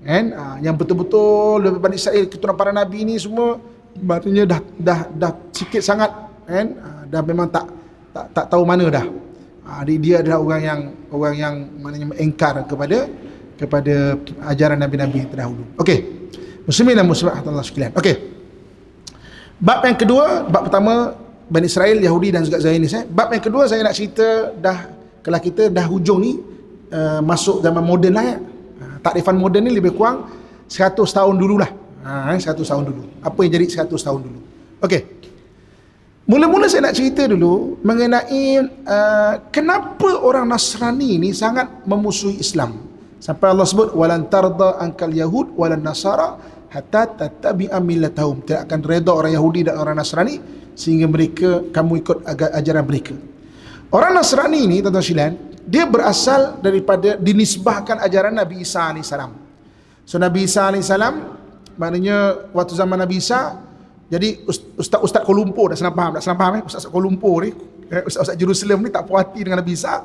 kan. Yang betul-betul dari Bani Israel keturunan para nabi ni semua maknanya dah sikit sangat kan. Dah memang tak tahu mana dah. Dia adalah orang yang maknanya mengingkar kepada ajaran nabi-nabi terdahulu. Okey. Muslimin dan muslimat Allah sekalian. Okey. Bab yang kedua, bab pertama Bani Israel, Yahudi dan juga Zionis. Bab yang kedua saya nak cerita kalau kita dah hujung ni masuk zaman moden lah. Takrifan moden ni lebih kurang 100 tahun dululah. 100 tahun dulu. Apa yang jadi 100 tahun dulu. Okey. Mula-mula saya nak cerita dulu mengenai kenapa orang Nasrani ni sangat memusuhi Islam. Sampai Allah sebut walan tarda ankal yahud walan nasara hatta tattabi'a millatahum. Tidak akan redha orang Yahudi dan orang Nasrani sehingga kamu ikut ajaran mereka. Orang Nasrani ini tuan-tuan sekalian, dia berasal daripada dinisbahkan ajaran Nabi Isa AS. So Nabi Isa AS maknanya waktu zaman Nabi Isa, jadi ustaz Kuala Lumpur dah senang faham ustaz Kuala Lumpur ni, ustaz Jerusalem ni tak puas hati dengan Nabi Isa.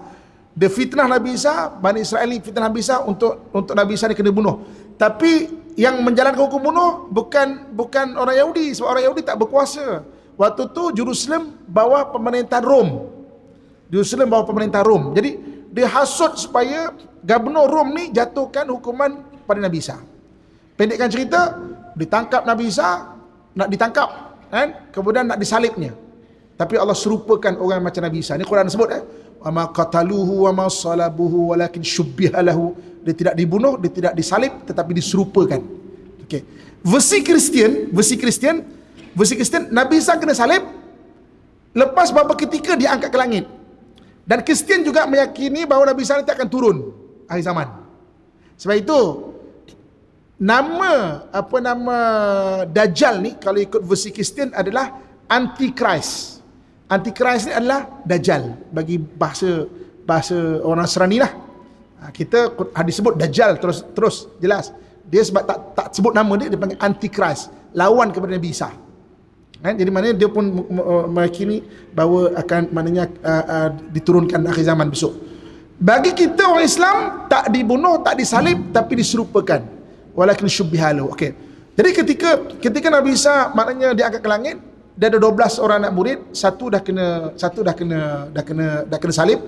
Dia fitnah Nabi Isa, Bani Israel ni fitnah Nabi Isa untuk Nabi Isa ni kena bunuh. Tapi yang menjalankan hukum bunuh bukan orang Yahudi, sebab orang Yahudi tak berkuasa. Waktu tu Jerusalem bawah pemerintahan Rom. Jadi dia hasut supaya gubernur Rom ni jatuhkan hukuman pada Nabi Isa. Pendekkan cerita, ditangkap Nabi Isa, nak ditangkap kan? Kemudian nak disalibnya. Tapi Allah serupakan orang macam Nabi Isa. Ni Quran sebut wa ma qataluhu wa ma salabuhu walakin syubbiha lahu. Dia tidak dibunuh, dia tidak disalib, tetapi diserupakan. Okey. Versi Kristian Nabi Isa kena salib, lepas beberapa ketika dia angkat ke langit. Dan Kristian juga meyakini bahawa Nabi Isa nanti akan turun akhir zaman. Sebab itu nama Dajjal ni kalau ikut versi Kristian adalah Antichrist. Antichrist ni adalah Dajjal bagi bahasa orang Nasrani lah. Kita disebut Dajjal terus jelas. Dia sebab tak sebut nama dia panggil Antichrist, lawan kepada Nabi Isa. Jadi maknanya dia pun meyakini bahawa akan diturunkan akhir zaman besok. Bagi kita orang Islam tak dibunuh, tak disalib, tapi diserupakan. Walakin syubbihalu. Okey. Jadi ketika Nabi Isa maknanya dia angkat ke langit, dia ada 12 orang anak murid, satu dah kena salib,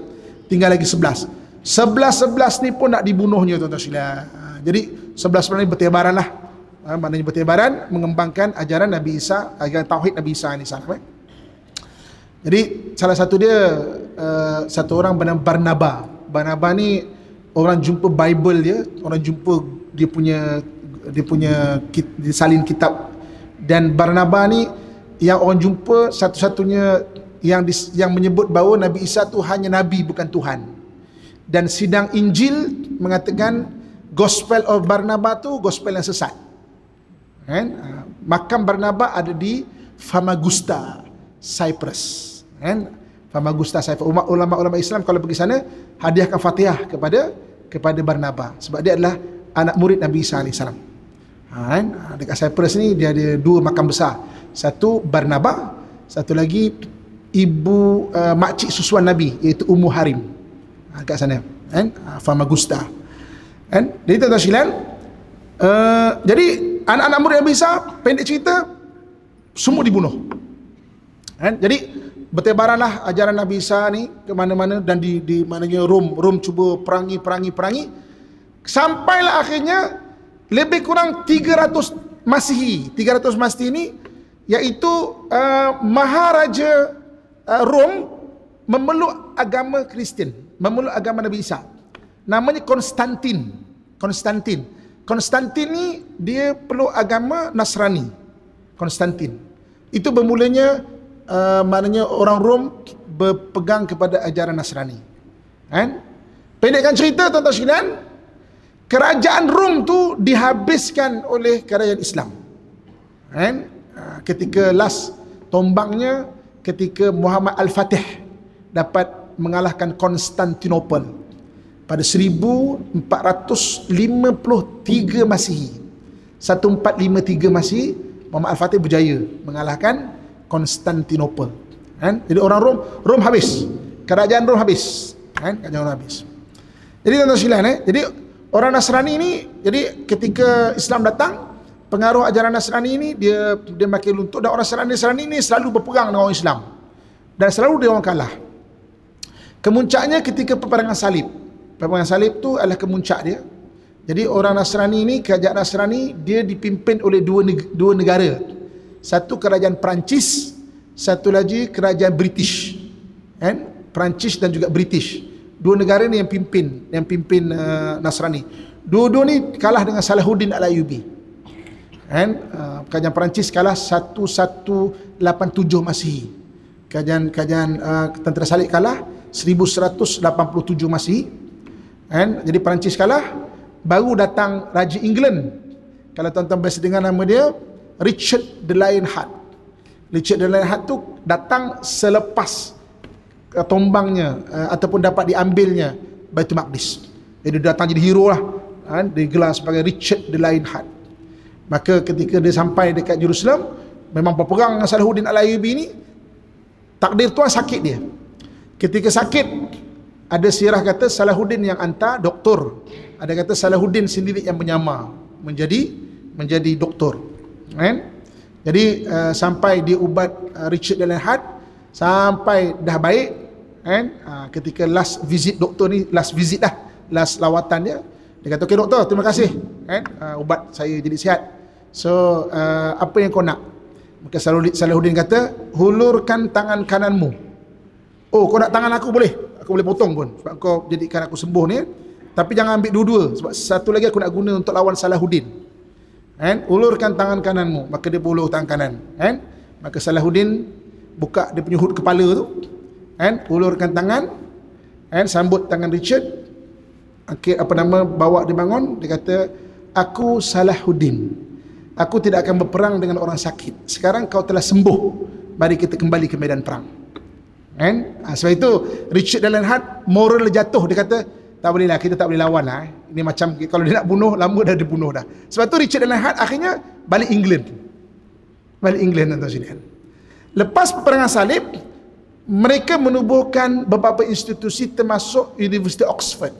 tinggal lagi 11. 11 ni pun nak dibunuhnya tuan-tuan sekalian. Jadi 11 ni bertebaran lah. Maknanya bertebaran mengembangkan ajaran Nabi Isa, ajaran tauhid Nabi Isa ni salah. Jadi salah satu dia satu orang bernama Barnaba. Barnaba ni orang jumpa Bible dia, orang jumpa dia punya salin kitab. Dan Barnaba ni yang orang jumpa satu-satunya yang menyebut bahawa Nabi Isa tu hanya nabi bukan Tuhan. Dan sidang Injil mengatakan Gospel of Barnaba tu gospel yang sesat. Makam Barnaba ada di Famagusta, Cyprus. Famagusta, Cyprus. Ulama-ulama Islam kalau pergi sana hadiahkan Fatihah kepada Barnaba sebab dia adalah anak murid Nabi Isa AS. Dekat Cyprus ni dia ada 2 makam besar. Satu Barnaba, satu lagi ibu makcik susuan Nabi iaitu Ummu Harim. Dekat sana. Famagusta. Jadi tuan-tuan sekalian, jadi anak-anak murid Nabi Isa, pendek cerita, semua dibunuh. Jadi bertebaranlah ajaran Nabi Isa ni ke mana-mana dan di mananya Rom cuba perangi. Sampailah akhirnya lebih kurang 300 Masihi. 300 Masihi ni iaitu Maharaja Rom memeluk agama Kristian, memeluk agama Nabi Isa. Namanya Konstantin. Konstantin ni dia peluk agama Nasrani. Konstantin. Itu bermulanya maknanya orang Rom berpegang kepada ajaran Nasrani. Pendekkan cerita tuan-tuan sekalian, kerajaan Rom tu dihabiskan oleh kerajaan Islam. Ketika last tombangnya ketika Muhammad Al-Fatih dapat mengalahkan Konstantinopel pada 1453 Masihi. 1453 Masihi Muhammad Al-Fatih berjaya mengalahkan Konstantinopel. Jadi orang Rom habis. Kerajaan Rom habis. Kerajaan Rom habis. Jadi tuan-tuan sekalian, jadi orang Nasrani ni, jadi ketika Islam datang, pengaruh ajaran Nasrani ini dia makin luntur dan orang Nasrani ini selalu berperang dengan orang Islam. Dan selalu dia orang kalah. Kemuncaknya ketika peperangan salib. Peperangan salib tu adalah kemuncak dia. Jadi orang Nasrani ini, kerajaan Nasrani dia dipimpin oleh dua negara. Satu kerajaan Perancis, satu lagi kerajaan British. Perancis dan juga British. Dua negara ni yang pimpin Nasrani. Dua-dua ni kalah dengan Salahuddin Al-Ayyubi. Kerajaan Perancis kalah 1187 Masihi. Kerajaan tentera salib kalah 1187 Masihi. Jadi Perancis kalah, baru datang Raja England. Kalau tuan-tuan biasa dengar nama dia, Richard the Lionheart. Richard the Lionheart tu datang selepas tombangnya ataupun dapat diambilnya Baitul Maqdis. Jadi dia datang jadi hero lah. Dia gelar sebagai Richard the Lionheart. Maka ketika dia sampai dekat Jerusalem, memang berperang dengan Salahuddin Al-Ayyubi ni, takdir Tuhan sakit dia. Ketika sakit, ada sirah kata Salahuddin yang hantar doktor. Ada kata Salahuddin sendiri yang menyamar menjadi doktor. Jadi sampai dia ubat Richard the Lionheart sampai dah baik. Ketika last visit doktor ni, last lawatan dia kata, okey doktor, terima kasih, ubat saya jadi sihat. So apa yang kau nak? Maka Salahuddin kata, hulurkan tangan kananmu. Oh, kau nak tangan aku boleh, aku boleh potong pun sebab kau jadikan aku sembuh ni. Tapi jangan ambil dua-dua sebab satu lagi aku nak guna untuk lawan Salahuddin. Ulurkan tangan kananmu. Maka dia ulur tangan kanan. Maka Salahuddin buka dia punya hud kepala tu, ulurkan tangan. Sambut tangan Richard. Bawa dia bangun. Dia kata, aku Salahuddin. Aku tidak akan berperang dengan orang sakit. Sekarang kau telah sembuh. Mari kita kembali ke medan perang. Sebab itu Richard Dallin Hart moral jatuh. Dia kata, tak boleh lah, kita tak boleh lawan lah. Ini macam, kalau dia nak bunuh, lama dah dibunuh dah. Sebab tu Richard Dallin Hart akhirnya balik England. Tuan-tuan. Lepas peperangan salib, mereka menubuhkan beberapa institusi termasuk University Oxford.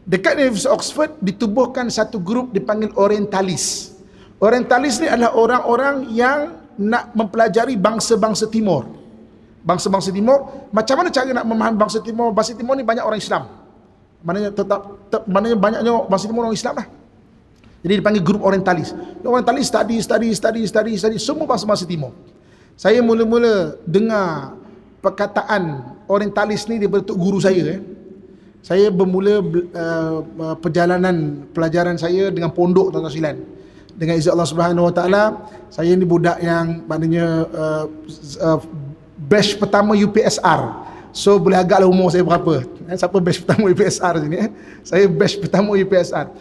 Dekat University Oxford ditubuhkan satu grup dipanggil Orientalis. Orientalis ni adalah orang-orang yang nak mempelajari bangsa-bangsa Timur. Bangsa-bangsa Timur, macam mana cara nak memahami bangsa Timur? Bangsa Timur ni banyak orang Islam. Maknanya banyaknya bangsa Timur orang Islam lah. Jadi dipanggil grup Orientalis. Orientalis study semua bangsa-bangsa Timur. Saya mula-mula dengar perkataan Orientalis ni daripada tok guru saya. Saya bermula perjalanan pelajaran saya dengan pondok, tuan-tuan sekalian. Dengan izin Allah Subhanahu Wa Taala, saya ni budak yang maknanya batch pertama UPSR. So boleh agaklah umur saya berapa. Siapa batch pertama UPSR sini? Saya batch pertama UPSR.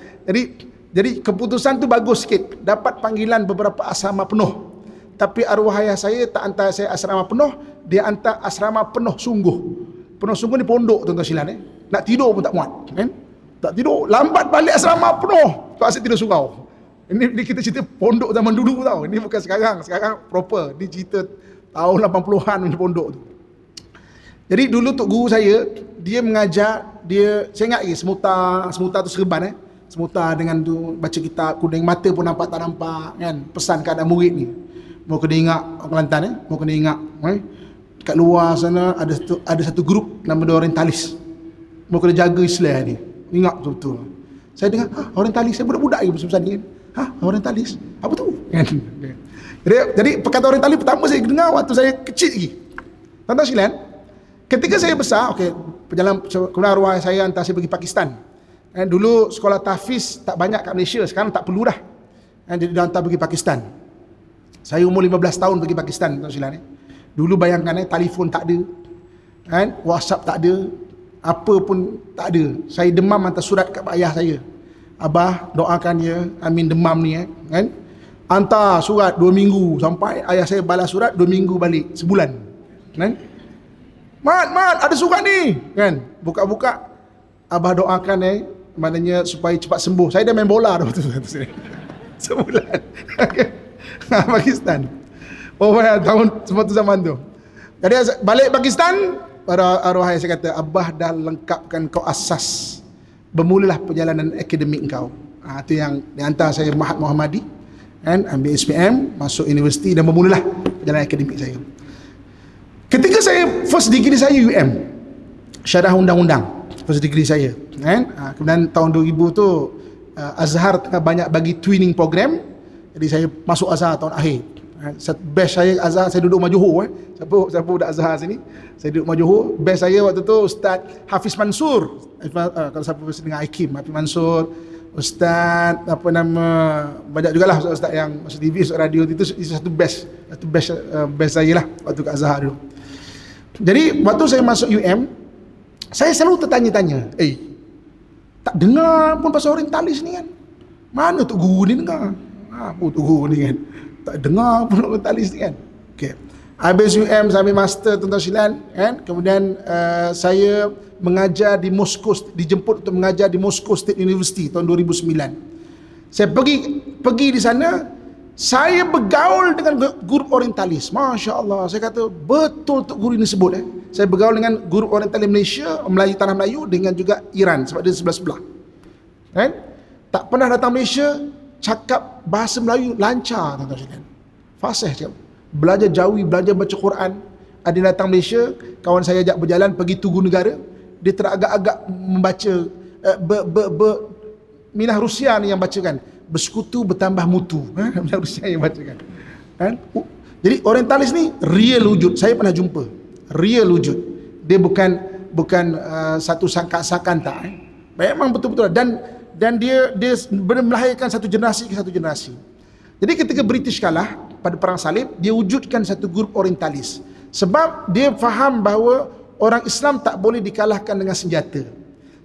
Jadi keputusan tu bagus sikit. Dapat panggilan beberapa asrama penuh. Tapi arwah ayah saya tak hantar saya asrama penuh, dia hantar asrama penuh sungguh. Penuh sungguh ni pondok, tuan-tuan sekalian. Nak tidur pun tak muat. Tak tidur, lambat balik asrama penuh. Tak asyik tidur surau. Ini kita cerita pondok zaman dulu tau. Ini bukan sekarang. Sekarang proper. Ini cerita tahun 80-an punya pondok tu. Jadi dulu tok guru saya, dia mengajar, saya ingat lagi semuta tu serban semuta dengan tu baca kitab, kuning mata pun nampak tak nampak kan. Pesan keadaan murid ni. Mau kena ingat orang Kelantan mau kena ingat. Kat luar sana ada satu grup nama dia Orientalis. Mau kena jaga Islam ni. Ingat betul-betul. Saya dengar, Orientalis, saya budak-budak lagi besar-besar ni kan. Orientalis? Apa tu? Jadi perkataan Orientalis pertama saya dengar waktu saya kecil lagi. Tuan-tuan sekalian, ketika saya besar, kemudian arwah saya hantar saya pergi Pakistan. Dulu sekolah tahfiz tak banyak kat Malaysia, sekarang tak perlu dah. Jadi dia hantar pergi Pakistan. Saya umur 15 tahun pergi Pakistan, tuan-tuan sekalian. Dulu bayangkan telefon tak ada. WhatsApp tak ada. Apa pun tak ada. Saya demam hantar surat kat ayah saya. Abah doakan dia, amin demam ni kan. Hantar surat 2 minggu sampai ayah saya balas surat 2 minggu balik, sebulan. Kan? Mat, ada surat ni. Kan? Buka-buka abah doakan maknanya supaya cepat sembuh. Saya dah main bola dah waktu tu. Sebulan. Pakistan. Tahun waktu zaman tu. Jadi balik Pakistan, arwah saya kata, abah dah lengkapkan kau asas. Bermulalah perjalanan akademik kau. Itu yang dihantar saya Mahat Muhammadi, ambil SPM, masuk universiti dan bermulalah perjalanan akademik saya. Ketika saya first degree saya UM, Syarah Undang-Undang, first degree saya. Kemudian tahun 2000 tu Azhar tengah banyak bagi twinning program, jadi saya masuk Azhar tahun akhir. Best saya Azhar, saya duduk rumah Johor. Siapa budak Azhar sini? Saya duduk rumah Johor. Best saya waktu tu Ustaz Hafiz Mansur. Kalau siapa mesti dengar Hakim, Hafiz Mansur, Ustaz banyak jugalah ustaz yang masuk TV, masuk radio, itu satu best saya lah waktu kat Azhar dulu. Jadi waktu saya masuk UM, saya selalu tertanya-tanya, tak dengar pun pasal Orientalis ni kan. Mana tok guru ni dengar? Apa tok guru ni kan? Tak dengar pun Orientalis ni kan. Okey. Habis UM sambil master, tuan-tuan sekalian, kan? Kemudian saya mengajar di Moscow, dijemput untuk mengajar di Moscow State University tahun 2009. Saya pergi di sana, saya bergaul dengan guru Orientalis. Masya Allah, saya kata betul Tok Guru ini sebut. Saya bergaul dengan guru Orientalis Malaysia, Melayu Tanah Melayu, dengan juga Iran sebab dia sebelah-sebelah. Kan? Tak pernah datang Malaysia, cakap bahasa Melayu lancar, tuan-tuan sekalian. Fasih cakap. Belajar Jawi, belajar baca Quran. Ada datang Malaysia, kawan saya ajak berjalan pergi Tugu Negara, dia teragak-agak membaca Minah Rusia ni yang bacakan, bersekutu bertambah mutu. Minah Rusia yang bacakan. Jadi Orientalis ni real wujud. Saya pernah jumpa. Real wujud. Dia bukan satu sangka-sakan tak. Memang betul-betul. Dan dia melahirkan satu generasi ke satu generasi. Jadi ketika British kalah pada Perang Salib, dia wujudkan satu grup Orientalis. Sebab dia faham bahawa orang Islam tak boleh dikalahkan dengan senjata.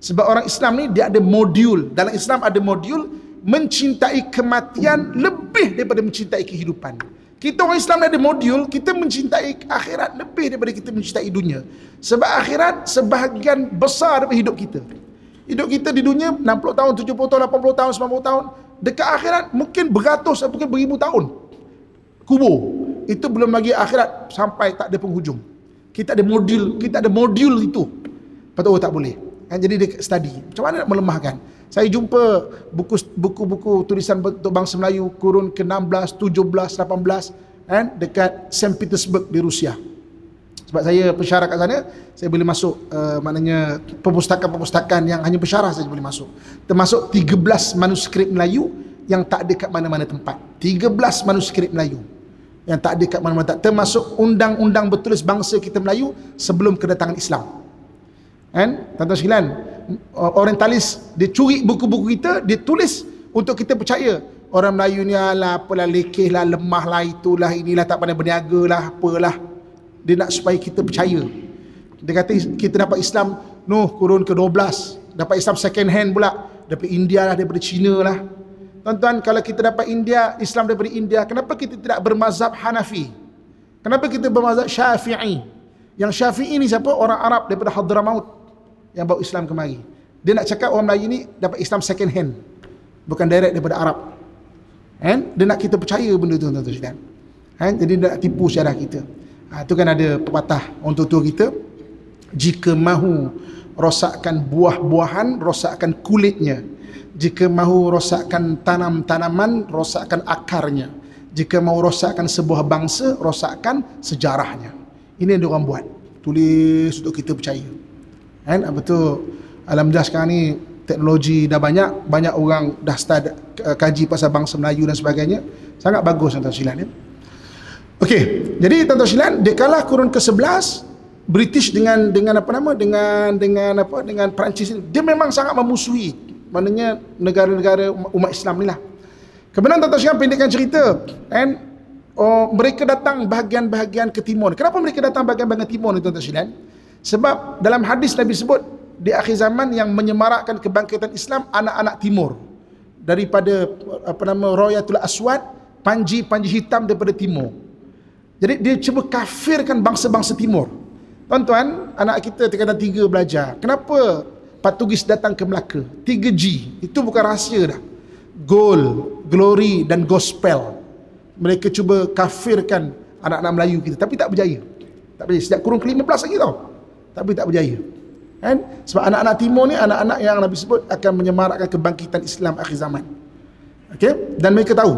Sebab orang Islam ni dia ada modul. Dalam Islam ada modul mencintai kematian lebih daripada mencintai kehidupan. Kita orang Islam ada modul, kita mencintai akhirat lebih daripada kita mencintai dunia. Sebab akhirat sebahagian besar daripada hidup kita. Hidup kita di dunia 60 tahun, 70 tahun, 80 tahun, 90 tahun. Dekat akhirat mungkin beratus, mungkin beribu tahun. Kubur. Itu belum lagi akhirat sampai tak ada penghujung. Kita ada modul itu. Patut tak boleh. Jadi dia study. Macam mana nak melemahkan? Saya jumpa buku-buku tulisan untuk bangsa Melayu kurun ke-16, 17, 18 dekat St. Petersburg di Rusia. Sebab saya pensyarah kat sana, saya boleh masuk maknanya perpustakaan-perpustakaan yang hanya pensyarah saja boleh masuk. Termasuk 13 manuskrip Melayu yang tak ada kat mana-mana tempat. 13 manuskrip Melayu yang tak ada kat mana-mana tempat. Termasuk undang-undang bertulis bangsa kita Melayu sebelum kedatangan Islam. Tuan-tuan sekalian, orientalis dia curi buku-buku kita, dia tulis untuk kita percaya orang Melayu ni alah apalah, lekeh lah, lemah lah, itulah, inilah, tak pandai berniaga lah, apalah. Dia nak supaya kita percaya. Dia kata kita dapat Islam kurun ke-12, dapat Islam second hand pula, daripada India lah, daripada China lah. Tuan-tuan, kalau kita dapat Islam daripada India, kenapa kita tidak bermazhab Hanafi? Kenapa kita bermazhab Syafi'i? Yang Syafi'i ni siapa? Orang Arab daripada Hadramaut yang bawa Islam kemari. Dia nak cakap orang Melayu ni dapat Islam second hand, bukan direct daripada Arab. Dia nak kita percaya benda tu, tuan-tuan sekalian. Jadi dia nak tipu sejarah kita. Itu kan ada pepatah orang tua kita, jika mahu rosakkan buah-buahan, rosakkan kulitnya. Jika mahu rosakkan tanam-tanaman, rosakkan akarnya. Jika mahu rosakkan sebuah bangsa, rosakkan sejarahnya. Ini yang diorang buat, tulis untuk kita percaya. Apa tu, alhamdulillah sekarang ni teknologi dah banyak orang dah start kaji pasal bangsa Melayu dan sebagainya. Sangat bagus, tuan-tuan sekalian. Okey, jadi tuan-tuan sekalian, dia kalah kurun ke-11 British dengan Perancis. Dia memang sangat memusuhi, maknanya negara-negara umat Islam ni lah. Kemudian tuan-tuan sekalian, pendekkan cerita, mereka datang bahagian-bahagian ke timur. Kenapa mereka datang bahagian-bahagian timur ni, tuan-tuan sekalian? Sebab dalam hadis Nabi sebut di akhir zaman yang menyemarakkan kebangkitan Islam anak-anak timur, daripada Royatul Aswad, panji-panji hitam daripada timur. Jadi dia cuba kafirkan bangsa-bangsa timur. Tuan-tuan, anak kita tingkatan 3 belajar. Kenapa Portugis datang ke Melaka? 3G, itu bukan rahsia dah. Gold, glory dan gospel. Mereka cuba kafirkan anak-anak Melayu kita, tapi tak berjaya. Tak berjaya. Sejak kurun ke-15 lagi tau, tapi tak berjaya. Sebab anak-anak timur ni anak-anak yang Nabi sebut akan menyemarakkan kebangkitan Islam akhir zaman. Okey, dan mereka tahu.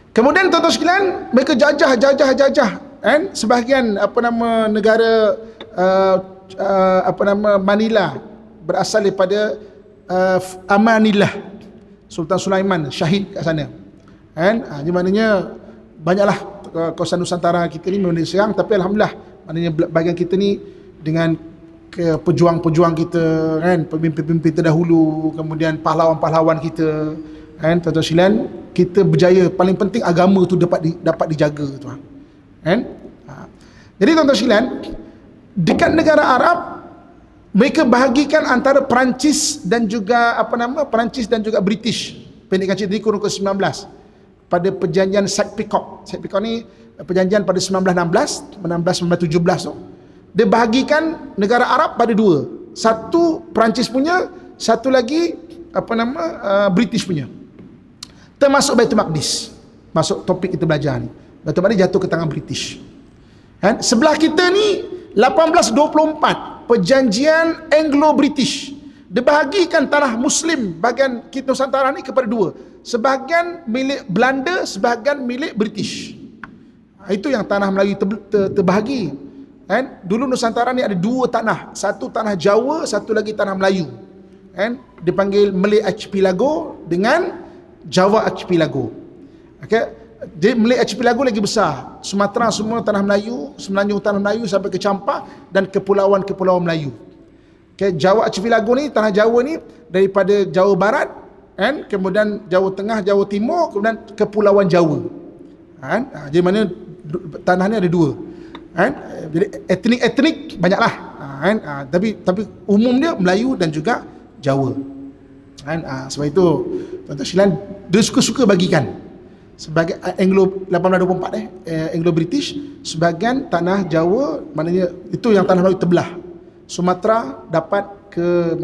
Kemudian tuan-tuan sekalian, mereka jajah sebahagian negara Manila berasal daripada Amanillah. Sultan Sulaiman syahid kat sana. Di mananya banyaklah kawasan Nusantara kita ni memang diserang, tapi alhamdulillah, maknanya bahagian kita ni dengan pejuang-pejuang kita, pemimpin-pemimpin terdahulu, kemudian pahlawan-pahlawan kita, tuan-tuan sekalian, kita berjaya. Paling penting agama tu dapat dijaga, tuan. Jadi tuan-tuan sekalian, dekat negara Arab, mereka bahagikan antara Perancis dan juga British. Pendekkan cerita ni kurun ke-19 pada perjanjian Sykes-Picot. Sykes-Picot ni perjanjian pada 1917 tu. Dia bahagikan negara Arab pada 2. Satu Perancis punya, satu lagi British punya. Termasuk Baitul Maqdis. Masuk topik kita belajar ni. Baitul Maqdis jatuh ke tangan British. Sebelah kita ni 1824, perjanjian Anglo-British. Dia bahagikan tanah Muslim bahagian kita Nusantara ni kepada 2. Sebahagian milik Belanda, sebahagian milik British. Itu yang tanah Melayu terbahagi. Dulu Nusantara ni ada 2 tanah. Satu tanah Jawa, satu lagi tanah Melayu. Dipanggil Malay Archipelago dengan Java Archipelago. Malay Archipelago lagi besar. Sumatera semua tanah Melayu, Semenanjung tanah Melayu sampai ke Campak dan kepulauan-kepulauan Melayu. Jawa Archipelago ni, tanah Jawa ni daripada Jawa Barat, kemudian Jawa Tengah, Jawa Timur, kemudian kepulauan Jawa. Jadi mana tanah ni ada 2. Kan? Jadi etnik banyaklah. Kan? Tapi umum dia Melayu dan juga Jawa. Kan? Sebab itu tuan-tuan sekalian, dia suka-suka bagikan sebagai Anglo 1824 Anglo British, sebahagian tanah Jawa, maknanya itu yang tanah Melayu terbelah. Sumatera dapat ke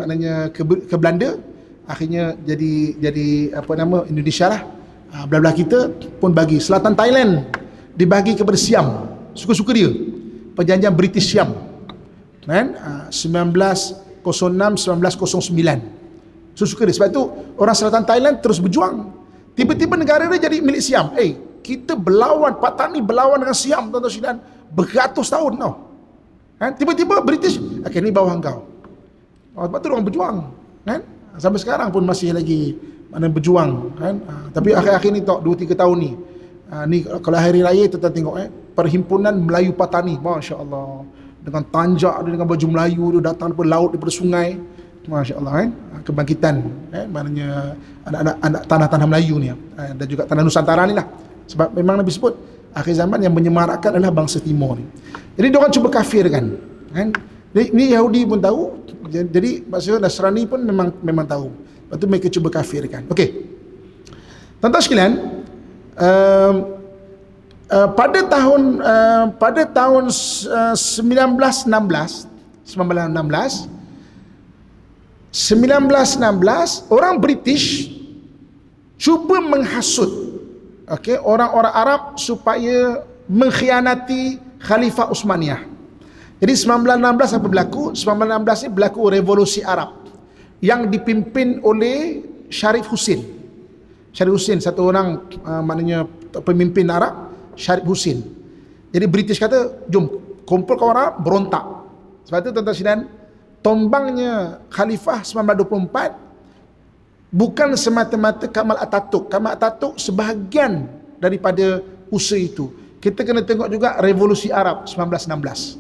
Belanda, akhirnya jadi apa nama Indonesia lah. Belah-belah kita pun bagi. Selatan Thailand dibagi kepada Siam, suka-suka dia. Perjanjian British Siam, kan? 1906 1909, suka dia. Sebab tu orang selatan Thailand terus berjuang. Tiba-tiba negara dia jadi milik Siam. Kita berlawan, Patani berlawan dengan Siam tuan-tuan sekalian beratus tahun tau. Kan? Tiba-tiba British, okey ni bawah engkau. Sebab tu orang berjuang, kan? Sampai sekarang pun masih lagi berjuang, kan? Tapi akhir-akhir ni tok 2-3 tahun ni. Ni kalau hari raya tuan-tuan tengok Perhimpunan Melayu Patani, masya-Allah, dengan tanjak dia, dengan baju Melayu dia datang daripada laut, daripada sungai. Masya-Allah, kan? Kebangkitan, maknanya anak-anak tanah-tanah Melayu ni, dan juga tanah Nusantara ni lah. Sebab memang Nabi sebut akhir zaman yang menyemarakkan adalah bangsa Timur ni. Jadi diorang cuba kafirkan, kan? Ni Yahudi pun tahu, jadi maksudnya Nasrani pun memang tahu. Lepas tu mereka cuba kafirkan. Okey, tuan-tuan sekalian, pada tahun 1916 orang British cuba menghasut orang-orang Arab supaya mengkhianati Khalifah Uthmaniyah. Jadi 1916 apa berlaku? 1916 ni berlaku revolusi Arab yang dipimpin oleh Sharif Hussein. Sharif Hussein, satu orang maknanya pemimpin Arab, Sharif Hussein. Jadi British kata, jom kumpul kawan Arab, berontak. Sebab itu tuan-tuan sekalian, tombangnya Khalifah 1924 bukan semata-mata Kamal Atatürk. Kamal Atatürk sebahagian daripada usaha itu. Kita kena tengok juga revolusi Arab 1916.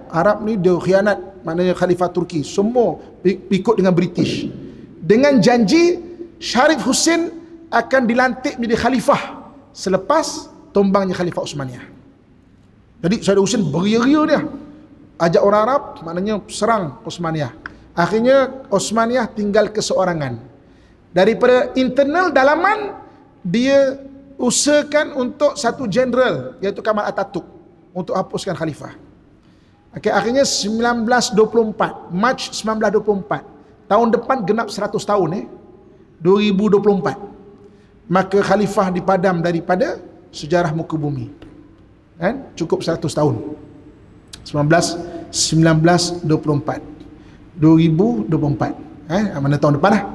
Arab ni dia khianat, maknanya Khalifah Turki, semua ikut dengan British, dengan janji Sharif Hussein akan dilantik menjadi khalifah selepas tombangnya Khalifah Uthmaniyah. Jadi Sharif Hussein beria-ria dia ajak orang Arab, maknanya serang Uthmaniyah. Akhirnya Uthmaniyah tinggal keseorangan. Daripada internal dalaman, dia usahakan untuk satu jeneral, iaitu Kamal Atatürk, untuk hapuskan khalifah. Akhirnya 1924, Mac 1924, tahun depan genap 100 tahun 2024, maka khalifah dipadam daripada sejarah muka bumi. Cukup 100 tahun. 1924 2024, mana tahun depan lah.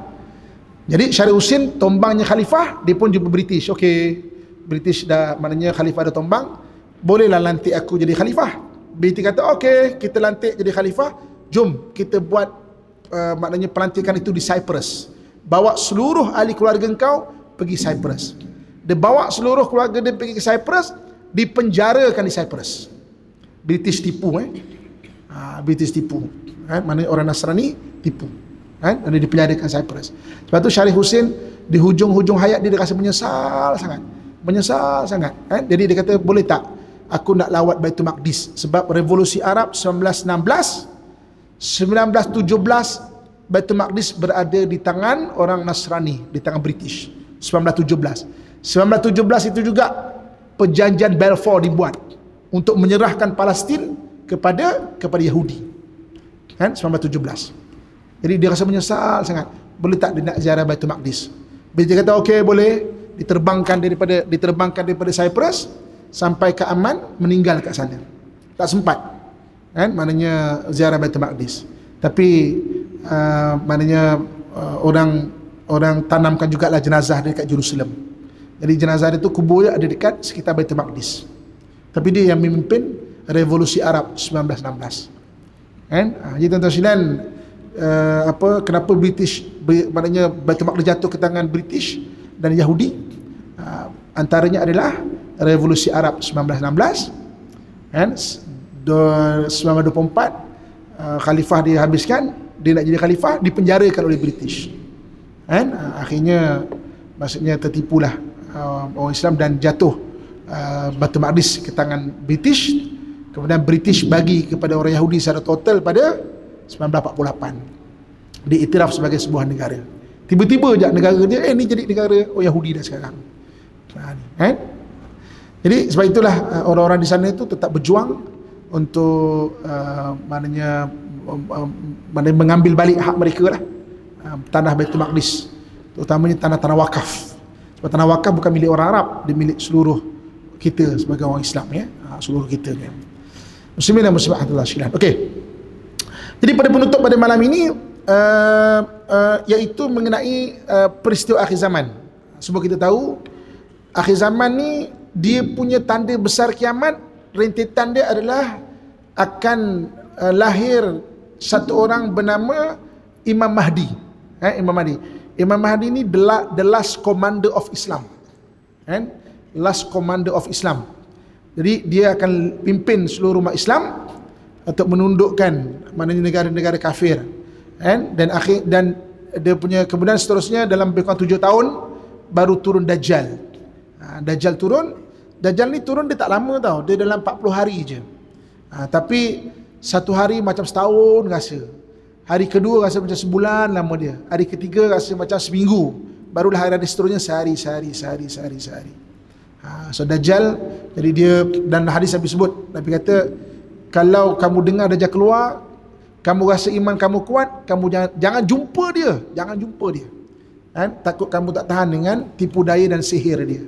Jadi Sharif Hussein tombangnya khalifah, dia pun jumpa British. Okey, British dah, maknanya khalifah dah tombang, bolehlah lantik aku jadi khalifah. British kata okey, kita lantik jadi khalifah, jom kita buat maknanya pelantikan itu di Cyprus. Bawa seluruh ahli keluarga engkau pergi Cyprus. Dia bawa seluruh keluarga dia pergi ke Cyprus, dipenjarakan di Cyprus. British tipu, British tipu, maknanya orang Nasrani tipu, dan dipenjarakan Cyprus. Sebab tu Sharif Hussein di hujung-hujung hayat dia rasa menyesal sangat, Jadi dia kata, boleh tak aku nak lawat Baitul Maqdis, sebab revolusi Arab 1916, 1917 Baitul Maqdis berada di tangan orang Nasrani, di tangan British. 1917 itu juga perjanjian Balfour dibuat untuk menyerahkan Palestin kepada Yahudi, 1917. Jadi dia rasa menyesal sangat. Boleh tak dia nak ziarah Baitul Maqdis? Bila dia kata okey boleh, diterbangkan daripada Cyprus sampai ke Amman, meninggal kat sana. Tak sempat, maknanya ziarah Baitul Maqdis. Tapi maknanya orang tanamkan jugalah jenazah dia dekat Jerusalem. Jadi jenazah dia tu, kubur dia ada dekat sekitar Baitul Maqdis. Tapi dia yang memimpin revolusi Arab 1916. Jadi tuan-tuan sekalian, kenapa British, maknanya Baitul Maqdis jatuh ke tangan British dan Yahudi, antaranya adalah revolusi Arab 1916, 1924 khalifah dihabiskan, dia nak jadi khalifah, dipenjarakan oleh British. Akhirnya maksudnya tertipulah orang Islam dan jatuh Baitul Maqdis ke tangan British, kemudian British bagi kepada orang Yahudi secara total pada 1948, diiktiraf sebagai sebuah negara. Tiba-tiba je negara dia ni jadi negara Yahudi dah sekarang. Jadi sebab itulah orang-orang di sana itu tetap berjuang untuk maknanya mengambil balik hak mereka lah, tanah Baitul Maqdis, terutamanya tanah-tanah wakaf. Sebab tanah wakaf bukan milik orang Arab, dia milik seluruh kita sebagai orang Islam, ya, seluruh kita ya. Muslimin dan muslimat sekalian. Okey. Jadi pada penutup pada malam ini iaitu mengenai peristiwa akhir zaman. Semua kita tahu akhir zaman ni dia punya tanda besar kiamat, rentetan dia adalah akan lahir satu orang bernama Imam Mahdi. Imam Mahdi ni the last commander of Islam. Last commander of Islam. Jadi dia akan pimpin seluruh umat Islam untuk menundukkan maknanya negara-negara kafir. Dan dia punya kemudian seterusnya dalam lebih kurang 7 tahun baru turun Dajjal. Dajjal turun. Dajjal ni turun dia tak lama tau, dia dalam 40 hari je. Tapi satu hari macam setahun rasa. Hari kedua rasa macam sebulan lama dia. Hari ketiga rasa macam seminggu. Barulah hari seterusnya sehari. So Dajjal, jadi dia, dan hadis Nabi sebut, Nabi kata kalau kamu dengar Dajjal keluar, kamu rasa iman kamu kuat, kamu jangan jumpa dia. Takut kamu tak tahan dengan tipu daya dan sihir dia.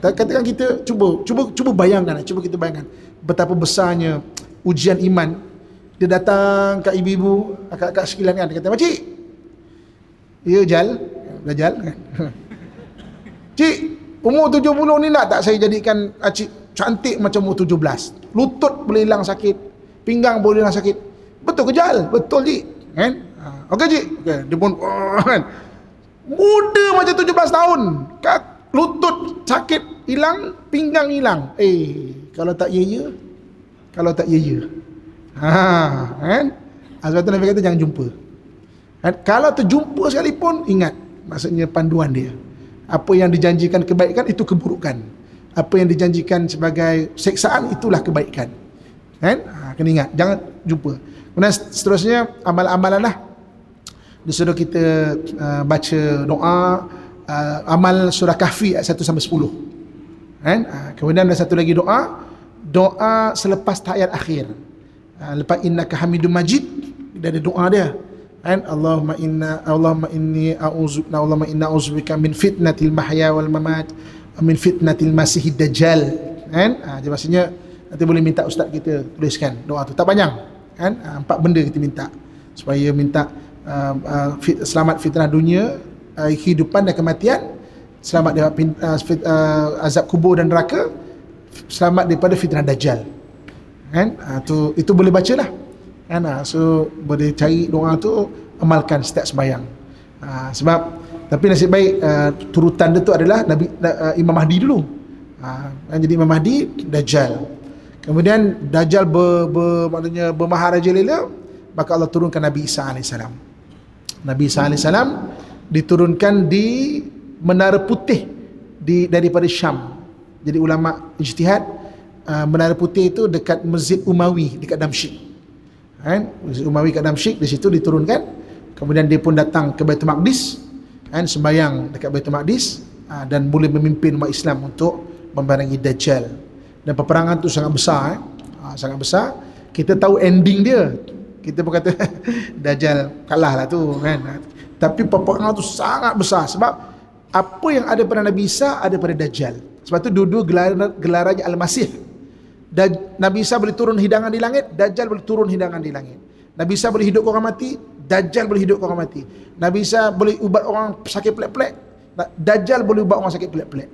Katakan kita cuba bayangkan, kita bayangkan betapa besarnya ujian iman. Dia datang kat ibu-ibu, akak-akak sekalian kan, dia kata, "Makcik, ya Dajjal kan. Cik, umur 70 ni nak tak saya jadikan cik cantik macam umur 17? Lutut boleh hilang sakit, pinggang boleh hilang sakit." "Betul ke Jal?" "Betul cik." Kan? "Okey cik." Okey, dia pun kan. Muda macam 17 tahun. Lutut sakit hilang, pinggang hilang. Kalau tak ya. Kan? Sebab tu Nabi kata jangan jumpa. Kalau terjumpa sekalipun, ingat, maksudnya panduan dia. Apa yang dijanjikan kebaikan itu keburukan. Apa yang dijanjikan sebagai seksaan itulah kebaikan. Kan? Kena ingat, jangan jumpa. Kemudian seterusnya amal-amalan lah. Disuruh kita baca doa, amal surah Kahfi ayat 1 sampai 10. Kan? Kemudian ada satu lagi doa selepas tahiyat akhir. Lepas innaka Hamidum Majid, dia ada doa dia. Kan? Allahumma inni a'udzubika min fitnatil mahya wal mamat wa min fitnatil masihid dajjal. Kan? Jadi maksudnya nanti boleh minta ustaz kita tuliskan doa tu. Tak panjang. Kan? 4 benda kita minta. Supaya minta selamat fitnah dunia, kehidupan dan kematian, selamat daripada azab kubur dan neraka, selamat daripada fitnah dajjal. Kan? Itu boleh bacalah. Kan? So boleh cari doa tu, amalkan setiap sembahyang. Sebab tapi nasib baik turutan dia tu adalah Imam Mahdi dulu. Jadi Imam Mahdi, Dajjal. Kemudian Dajjal maknanya bermaharajalela, maka Allah turunkan Nabi Isa AS. Nabi Isa AS diturunkan di Menara Putih daripada Syam. Jadi ulama ijtihad, Menara Putih itu dekat Masjid Umawi dekat Damsyik. Kan? Masjid Umawi kat Damsyik, di situ diturunkan. Kemudian dia pun datang ke Baitul Maqdis, kan, sembahyang dekat Baitul Maqdis, dan boleh memimpin umat Islam untuk membarangi Dajjal. Dan peperangan tu sangat besar, sangat besar. Kita tahu ending dia. Kita pun kata Dajjal kalah lah tu kan. Tapi peperangan tu sangat besar. Sebab apa yang ada pada Nabi Isa ada pada Dajjal. Sebab tu dua-dua gelarannya Al-Masih. Nabi Isa boleh turun hidangan di langit, Dajjal boleh turun hidangan di langit. Nabi Isa boleh hidupkan orang mati, Dajjal boleh hidupkan orang mati. Nabi Isa boleh ubat orang sakit pelek-pelek, Dajjal boleh ubat orang sakit pelek-pelek.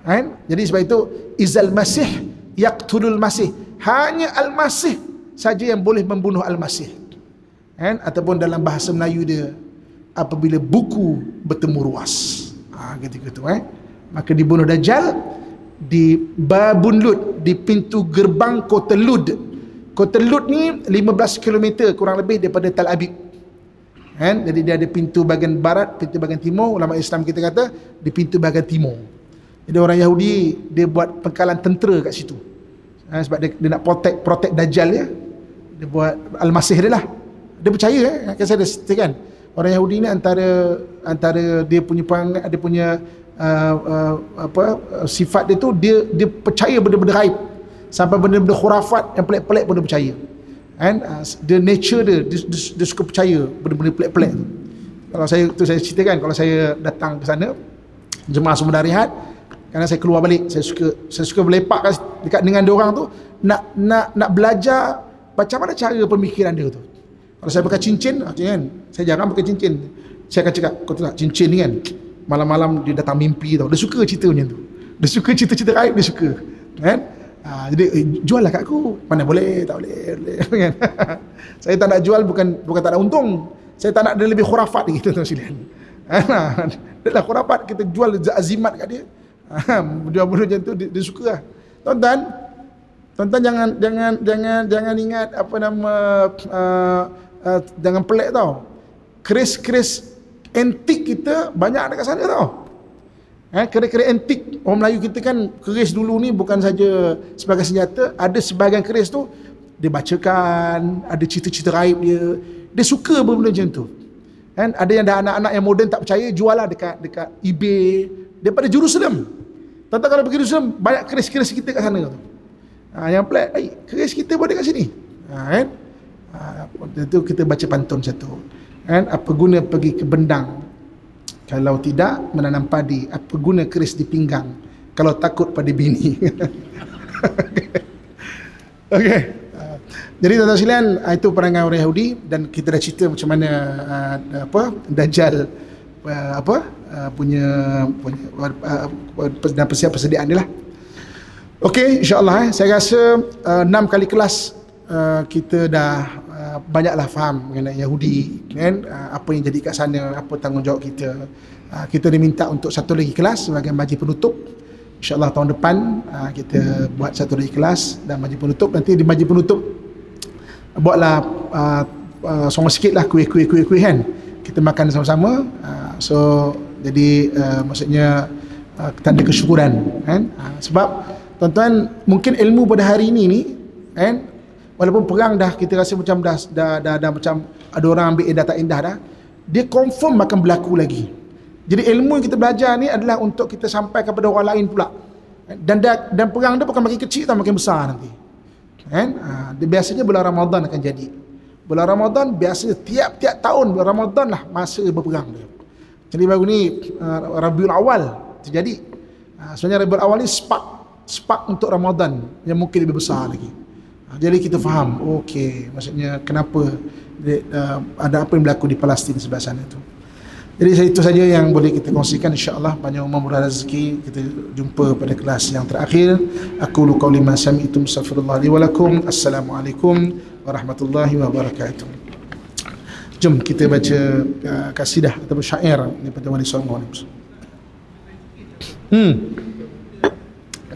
Kan? Jadi sebab itu izal masih yaqtulul masih. Hanya Al-Masih saja yang boleh membunuh Al-Masih. Kan? Ataupun dalam bahasa Melayu dia, apabila buku bertemu ruas. Ketika itu maka dibunuh Dajjal di Babun Lud, di pintu gerbang Kota Lud. Kota Lud ni 15 km kurang lebih daripada Tel Aviv. Jadi dia ada pintu bahagian barat, pintu bahagian timur. Ulama Islam kita kata di pintu bahagian timur. Jadi orang Yahudi dia buat pengkalan tentera kat situ. Sebab dia nak protect Dajjal ya. Dia buat Al-Masih dia lah. Dia percaya kan saya dah ceritakan. Orang Yahudi ni antara dia punya perangai, dia punya sifat dia tu, dia percaya benda-benda gaib. Sampai benda-benda khurafat yang pelik-pelik pun dia percaya. Kan? Dia nature dia suka percaya benda-benda pelik-pelik tu. Kalau saya ceritakan, kalau saya datang ke sana jemaah semua dah rehat, kerana saya keluar balik, saya suka berlepak dekat dengan dia orang tu, nak belajar macam mana cara pemikiran dia tu. Kalau saya pakai cincin, kan, saya jarang pakai cincin. Saya akan cakap, kau tahu tak, cincin ni kan, malam-malam dia datang mimpi tau. Dia suka cerita macam tu. Dia suka cerita-cerita gaib, dia suka. Kan? Jadi jual lah kat aku. Mana boleh, tak boleh. Kan? Saya tak nak jual bukan tak nak untung. Saya tak nak dia lebih khurafat lagi, tuan-tuan sekalian. Dia lah khurafat, kita jual azimat kat dia. Benda-benda macam tu dia suka lah. Tuan-tuan jangan ingat apa nama jangan pelik tau. Keris antik kita banyak dekat sana tau. Keris antik orang Melayu kita kan, keris dulu ni bukan saja sebagai senjata, ada sebahagian keris tu dia bacakan, ada cerita-cerita gaib dia suka benda macam tu. Kan ada yang dah anak-anak yang moden tak percaya, jual lah dekat eBay daripada Jerusalem. Tuan-tuan kalau pergi Jerusalem banyak keris-keris kita kat sana tu. Yang pelik, keris kita pun ada kat sini. Kan? Itu kita baca pantun satu. Kan? Apa guna pergi ke bendang kalau tidak menanam padi? Apa guna keris di pinggang kalau takut pada bini? Okey. Jadi tuan-tuan sekalian, itu perangai orang Yahudi, dan kita dah cerita macam mana Dajjal punya dan persediaan dia lah. Okey, insya-Allah saya rasa 6 kali kelas kita dah banyaklah faham mengenai Yahudi, kan, apa yang jadi kat sana, apa tanggungjawab kita. Kita diminta untuk satu lagi kelas sebagai majlis penutup. InsyaAllah tahun depan kita buat satu lagi kelas dan majlis penutup. Nanti di majlis penutup buatlah sama sikit lah kuih kan, kita makan sama-sama. So jadi maksudnya tanda kesyukuran kan. Sebab tuan-tuan mungkin ilmu pada hari ini ni kan, walaupun perang dah kita rasa macam dah macam ada orang ambil indah tak indah dah, dia confirm akan berlaku lagi. Jadi ilmu yang kita belajar ni adalah untuk kita sampai kepada orang lain pula. Dan perang dia bukan makin kecil tau, makin besar nanti. Kan? Dia biasanya bulan Ramadan akan jadi. Bulan Ramadan biasanya tiap-tiap tahun bulan Ramadan lah masa berperang dia. Jadi baru ni Rabiul Awal terjadi. Sebenarnya Rabiul Awal ni spark untuk Ramadan yang mungkin lebih besar lagi. Jadi kita faham, okey, maksudnya kenapa ada apa yang berlaku di Palestin sebelah sana tu. Jadi itu saja yang boleh kita kongsikan, insya-Allah panjang umur murah rezeki. Kita jumpa pada kelas yang terakhir. Aqulu qauli ma sami'tum, astaghfirullah li wa lakum. Assalamualaikum warahmatullahi wabarakatuh. Jom kita baca kasidah atau syair daripada Wali Songo.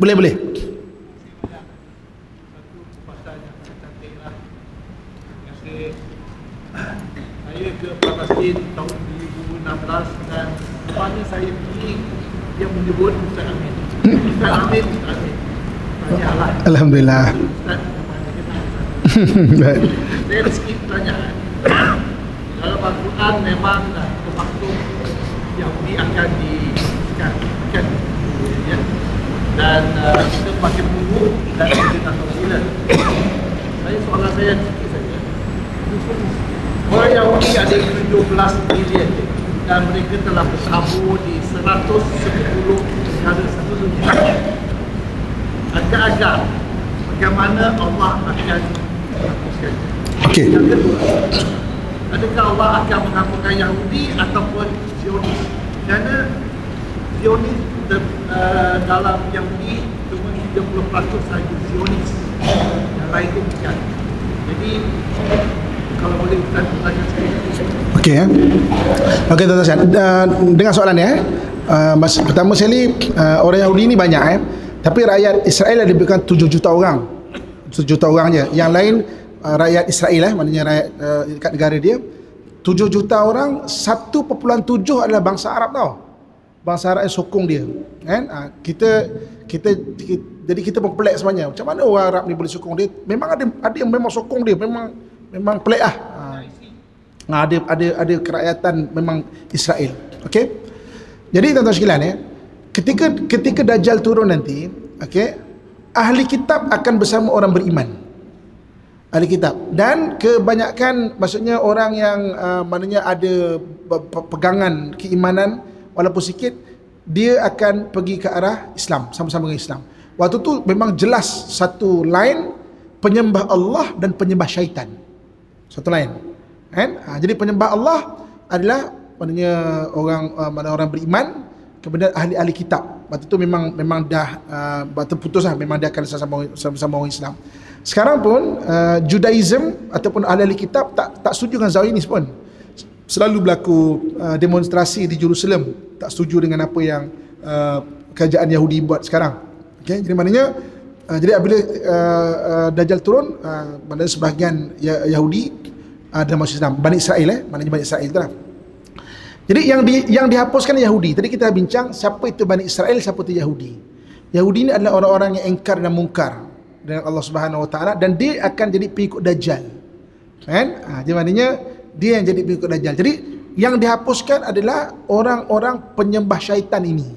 Boleh. Saya ke Palestin tahun 2016 dan rupanya saya pergi, dia menyebut Ustaz Amin. Ustaz Amin. Tanyalah. Alhamdulillah. Ustaz mana kenal. Saya ada sikit pertanyaan. Dalam Al-Quran memang bermaksud Yahudi akan disekat, ya. Dan kita makin menunggu dan kita tak tahu bila. Soalan saya sikit saja. Orang Yahudi ada 17 milion dan mereka telah bertabur di 110 negara satu dunia. Agak-agak bagaimana Allah akan menghapuskannya? Okey. Yang kedua, adakah Allah akan menghapuskan Yahudi ataupun Zionis? Kerana Zionis dalam Yahudi cuma 30% sahaja Zionis, yang lain itu bukan. Jadi kalau boleh kita tanya sekali. Okey ya. Okey tuan-tuan, dengar soalan ya. Pertama sekali orang Yahudi ni banyak tapi rakyat Israel ada lebih kurang 7 juta orang. 7 juta orang je. Yang lain rakyat Israel maknanya rakyat dekat negara dia. 7 juta orang, 1.7 adalah bangsa Arab tau. bangsa Arab yang sokong dia, kan? Jadi kita pun pelik sebenarnya. Macam mana orang Arab ni boleh sokong dia? Memang ada yang memang sokong dia, memang pelik lah. Ada kerakyatan memang Israel. Okey. Jadi tuan-tuan sekalian, ketika Dajjal turun nanti, okey, ahli kitab akan bersama orang beriman. Ahli kitab, dan kebanyakan maksudnya orang yang maknanya ada pegangan keimanan walaupun sikit, dia akan pergi ke arah Islam, sama-sama dengan Islam. Waktu tu memang jelas satu line penyembah Allah dan penyembah syaitan. Satu line. Kan? Jadi penyembah Allah adalah maknanya orang beriman, kemudian ahli-ahli kitab. Waktu tu memang dah terputus lah, memang dia akan sama-sama orang Islam. Sekarang pun Judaism ataupun ahli-ahli kitab tak setuju dengan Zionis pun. Selalu berlaku demonstrasi di Jerusalem, tak setuju dengan apa yang kerajaan Yahudi buat sekarang. Okay? Jadi maknanya jadi apabila Dajjal turun, maknanya sebahagian Yahudi dan masuk Islam, Bani Israel, maknanya Bani Israel tu lah. Jadi yang dihapuskan Yahudi. Tadi kita bincang siapa itu Bani Israel, siapa itu Yahudi. Yahudi ni adalah orang-orang yang engkar dan mungkar dengan Allah Subhanahu Wa Taala, dan dia akan jadi pengikut Dajjal. Kan? Jadi maknanya dia yang jadi pengikut Dajjal. Jadi yang dihapuskan adalah orang-orang penyembah syaitan ini,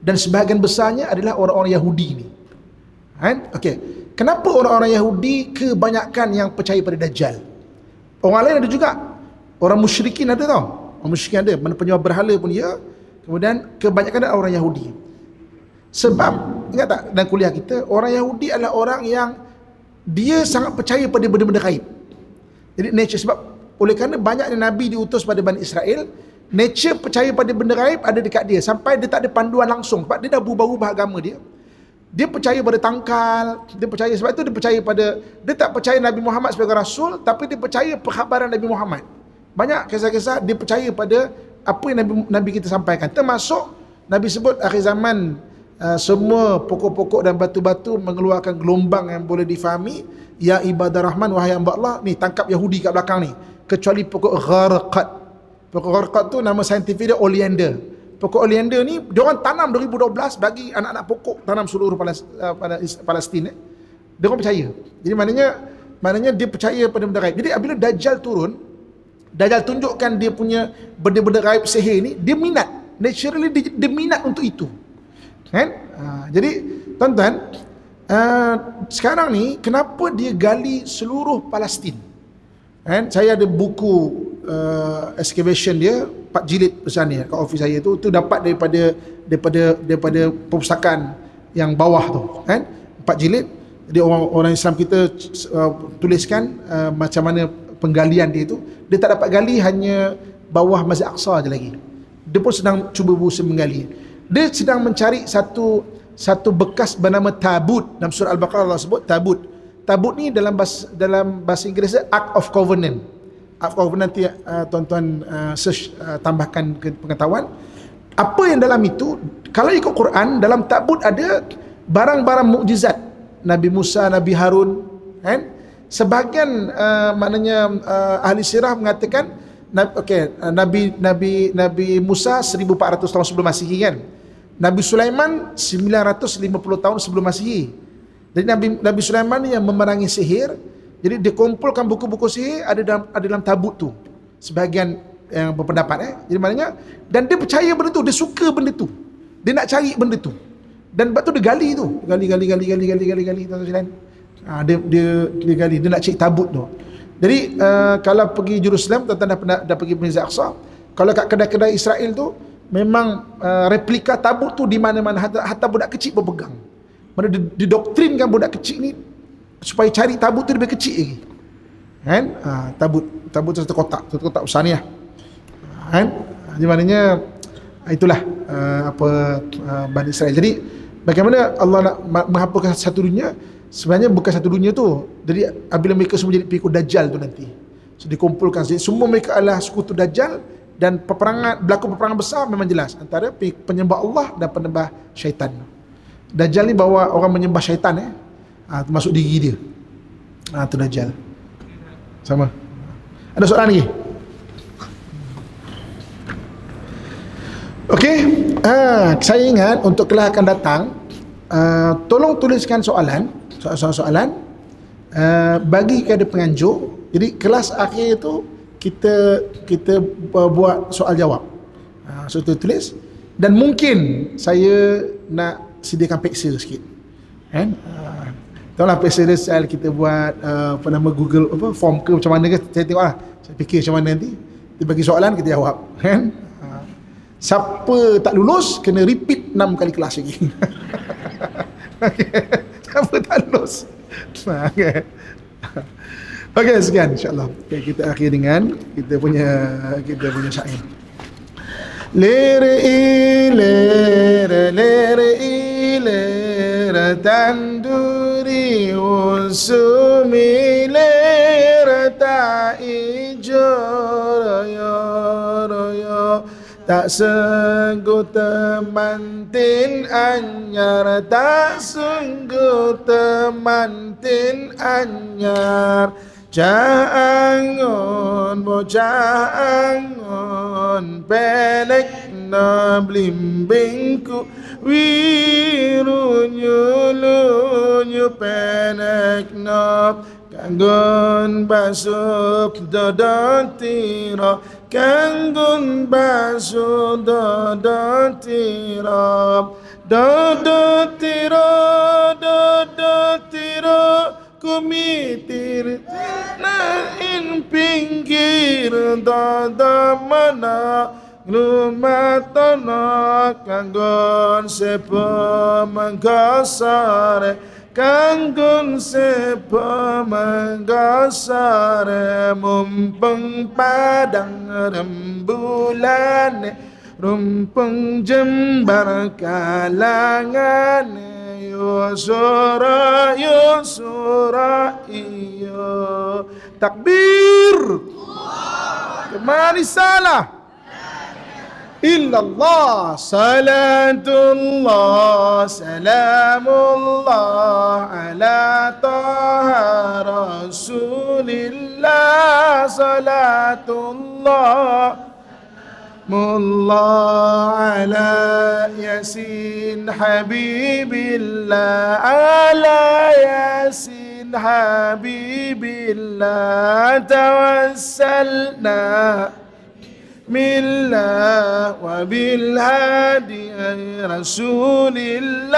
dan sebahagian besarnya adalah orang-orang Yahudi ni. Kan? Okey. Kenapa orang-orang Yahudi kebanyakan yang percaya pada Dajjal? Orang lain ada juga. Orang musyrikin ada tau. Orang musyrikin ada, mana penyembah berhala pun dia. Kemudian kebanyakan adalah orang Yahudi. Sebab ingat tak dalam kuliah kita, orang Yahudi adalah orang yang dia sangat percaya pada benda-benda gaib. Jadi nature, sebab oleh kerana banyaknya Nabi diutus pada Bani Israel, nature percaya pada benda gaib ada dekat dia, sampai dia tak ada panduan langsung, sebab dia dah berubah-ubah agama dia. Dia percaya pada tangkal, dia percaya, sebab itu dia percaya pada, dia tak percaya Nabi Muhammad sebagai Rasul, tapi dia percaya perkhabaran Nabi Muhammad. Banyak kisah-kisah dia percaya pada apa yang Nabi kita sampaikan. Termasuk Nabi sebut akhir zaman semua pokok-pokok dan batu-batu mengeluarkan gelombang yang boleh difahami. Ya ibadah Rahman, wahai hamba Allah. Ni tangkap Yahudi kat belakang ni. Kecuali pokok gharqad. Pokok gharqad tu nama saintifik dia oleander. Pokok oleander ni diorang tanam 2012 bagi anak-anak pokok tanam seluruh Palestin. Diorang percaya. Jadi maknanya dia percaya pada benda gaib. Jadi apabila Dajjal turun, Dajjal tunjukkan dia punya benda-benda gaib sihir ni, dia minat. Naturally dia minat untuk itu. Kan? Jadi tuan-tuan, sekarang ni kenapa dia gali seluruh Palestin? Kan? Saya ada buku excavation dia 4 jilid besar ni kat office saya tu dapat daripada perpustakaan yang bawah tu, kan? 4 jilid. Jadi orang Islam kita tuliskan macam mana penggalian dia tu. Dia tak dapat gali hanya bawah Masjid Aqsa je lagi. Dia pun sedang cuba berusaha menggali. Dia sedang mencari satu bekas bernama tabut. Dalam surah Al-Baqarah Allah sebut tabut. Tabut ni dalam bahasa Inggeris Ark of Covenant. Ark of Covenant nanti tuan-tuan search, tambahkan ke pengetahuan. Apa yang dalam itu, kalau ikut Quran, dalam tabut ada barang-barang mukjizat Nabi Musa, Nabi Harun, kan? Sebahagian maknanya ahli sirah mengatakan Nabi Musa 1400 tahun sebelum Masihi, kan? Nabi Sulaiman 950 tahun sebelum Masihi. Jadi Nabi Sulaiman yang memerangi sihir. Jadi dia kumpulkan buku-buku sihir ada dalam tabut tu. Sebahagian yang berpendapat Jadi maknanya, dan dia percaya benda tu, dia suka benda tu. Dia nak cari benda tu. Dan sebab tu dia gali tu. Gali tuan-tuan. Dia gali, dia nak cari tabut tu. Jadi kalau pergi Jerusalem, tuan-tuan dah pergi Masjid Aqsa. Kalau kat kedai-kedai Israel tu memang replika tabut tu di mana-mana, hatta budak kecil pun pegang. Mana didoktrinkan budak kecil ni supaya cari tabut tu lebih kecil lagi. Kan? Tabut tu satu kotak besar ni lah. Kan? Jadi maknanya itulah Bani Israel. Jadi bagaimana Allah nak menghapuskan satu dunia? Sebenarnya bukan satu dunia tu. Jadi apabila mereka semua jadi pengikut Dajjal tu nanti, so dikumpulkan. Jadi semua mereka adalah sekutu Dajjal, dan berlaku peperangan besar memang jelas antara penyembah Allah dan penyembah syaitan. Dajjal ni bawa orang menyembah syaitan, termasuk diri dia. Tu Dajjal. Sama. Ada soalan lagi? Okey, saya ingat untuk kelas akan datang, tolong tuliskan soalan-soalan bagi kepada penganjur. Jadi kelas akhir itu kita buat soal jawab. So tulis, dan mungkin saya nak sediakan peksa sikit. Kan? Tahulah peksa dia soal kita buat Google form ke macam mana ke, saya tengok saya fikir macam mana nanti. Dia bagi soalan kita jawab, kan? Siapa tak lulus kena repeat 6 kali kelas lagi. Okay. Siapa tak lulus? Okay. Okey, sekian insya-Allah. Okay, kita akhir dengan kita punya syair. Lere tanduri usumi lere ta ijoro yo tak sungguh temantin anyar, tak sungguh temantin anyar. Jangan bocah angon pelek na blimbingku wiru nyulu pelek na kanggon basuk dodon tiro, kanggon basuk dodon tiro, dodon tiro kumitir nain pinggir dada mana lumatana kanggon sepa manggasare, kanggon sepa manggasare mumpung padang rembulan rumpung jembar kalangane yusura iyo takbir kemari salah illallah salatullah salamullah ala taha rasulillah salatullah mullah ala yasin habibillah ala yasin habibillah tawassalna billah wa bil hadi rasulillah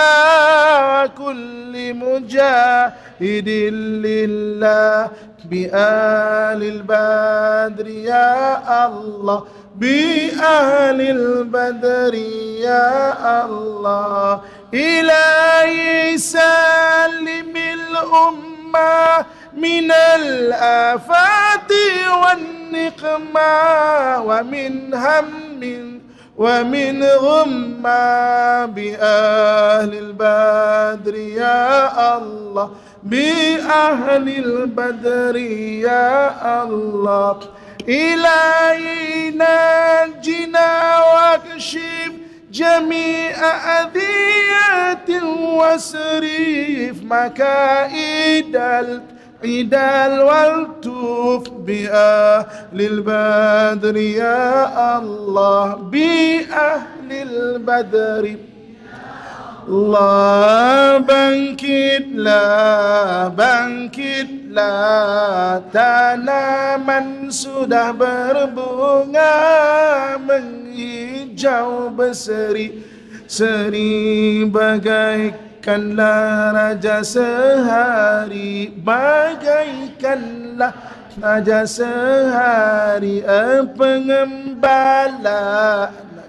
wa kulli mujahidin lillah bi alil badri ya Allah bi ahlil badri ya Allah ilahi salimil ummah minal afati wan niqmah wa min hammin wa min ghumma bi ahlil badri ya Allah bi ahlil badri ya Allah ilahi najina wakshif jami'a adhiyatin wasrif makaidal idal wal tuf bi ahlil badri ya Allah bi ahlil badri Allah bangkitlah, bangkitlah, tanaman sudah berbunga menghijau berseri seri bagaikanlah raja sehari, bagaikanlah raja sehari, pengembala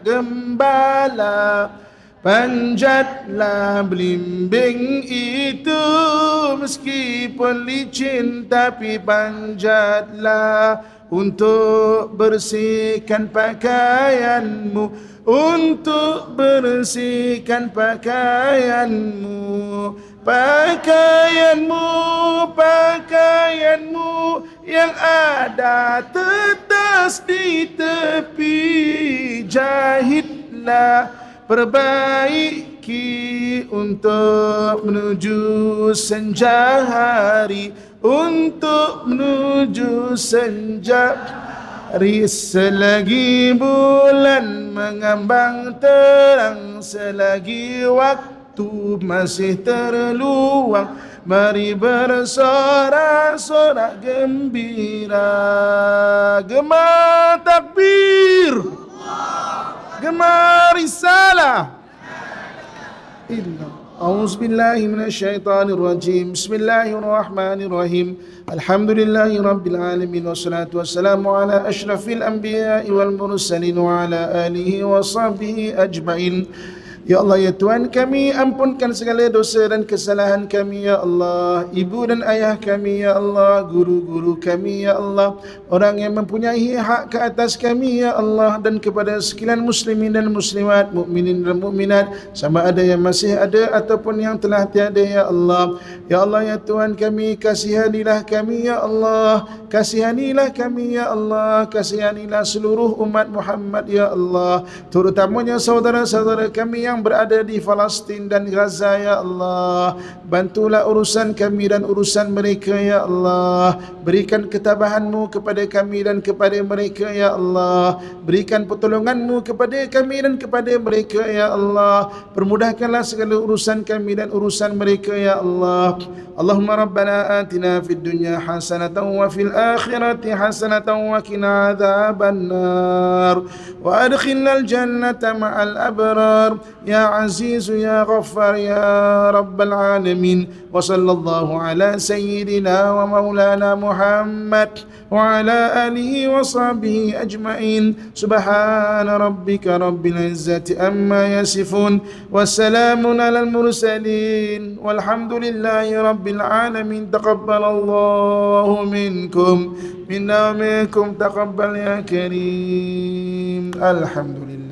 gembala. Panjatlah belimbing itu meskipun licin, tapi panjatlah untuk bersihkan pakaianmu, untuk bersihkan pakaianmu, pakaianmu, pakaianmu yang ada tetes di tepi, jahitlah, perbaiki untuk menuju senja hari, untuk menuju senja selagi bulan mengambang terang, selagi waktu masih terluang, mari bersorak-sorak gembira. Gema takbir, gema risalah. A'udzubillahi minasyaitonirrajim. Bismillahirrahmanirrahim. Alhamdulillahi rabbil alamin, wassalatu wassalamu ala asyrafil anbiya'i wal mursalin wa ala alihi wa sahbihi ajmain. Ya Allah, ya Tuhan kami, ampunkan segala dosa dan kesalahan kami, ya Allah. Ibu dan ayah kami, ya Allah. Guru-guru kami, ya Allah. Orang yang mempunyai hak ke atas kami, ya Allah. Dan kepada sekalian muslimin dan muslimat, mukminin dan mukminat, sama ada yang masih ada ataupun yang telah tiada, ya Allah. Ya Allah, ya Tuhan kami, kasihanilah kami, ya Allah. Kasihanilah kami, ya Allah. Kasihanilah seluruh umat Muhammad, ya Allah. Terutamanya saudara-saudara kami yang berada di Palestin dan Gaza, ya Allah. Bantulah urusan kami dan urusan mereka, ya Allah. Berikan ketabahan-Mu kepada kami dan kepada mereka, ya Allah. Berikan pertolongan-Mu kepada kami dan kepada mereka, ya Allah. Permudahkanlah segala urusan kami dan urusan mereka, ya Allah. Allahumma rabbana atina fid dunya hasanatan wa fil akhirati hasanatan wa qina adzaban nar wa adkhilnal jannata ma'al abrar ya aziz ya ghaffar ya rabbal alamin. Wa sallallahu ala sayyidina wa maulana Muhammad wa ala alihi wa sahbihi ajma'in. Subhana rabbika rabbil izzati amma yasifun, wassalamun alal mursalin, walhamdulillahi rabbil alamin. Taqabbalallahu minkum minna wa minkum, taqabbal ya karim. Alhamdulillah.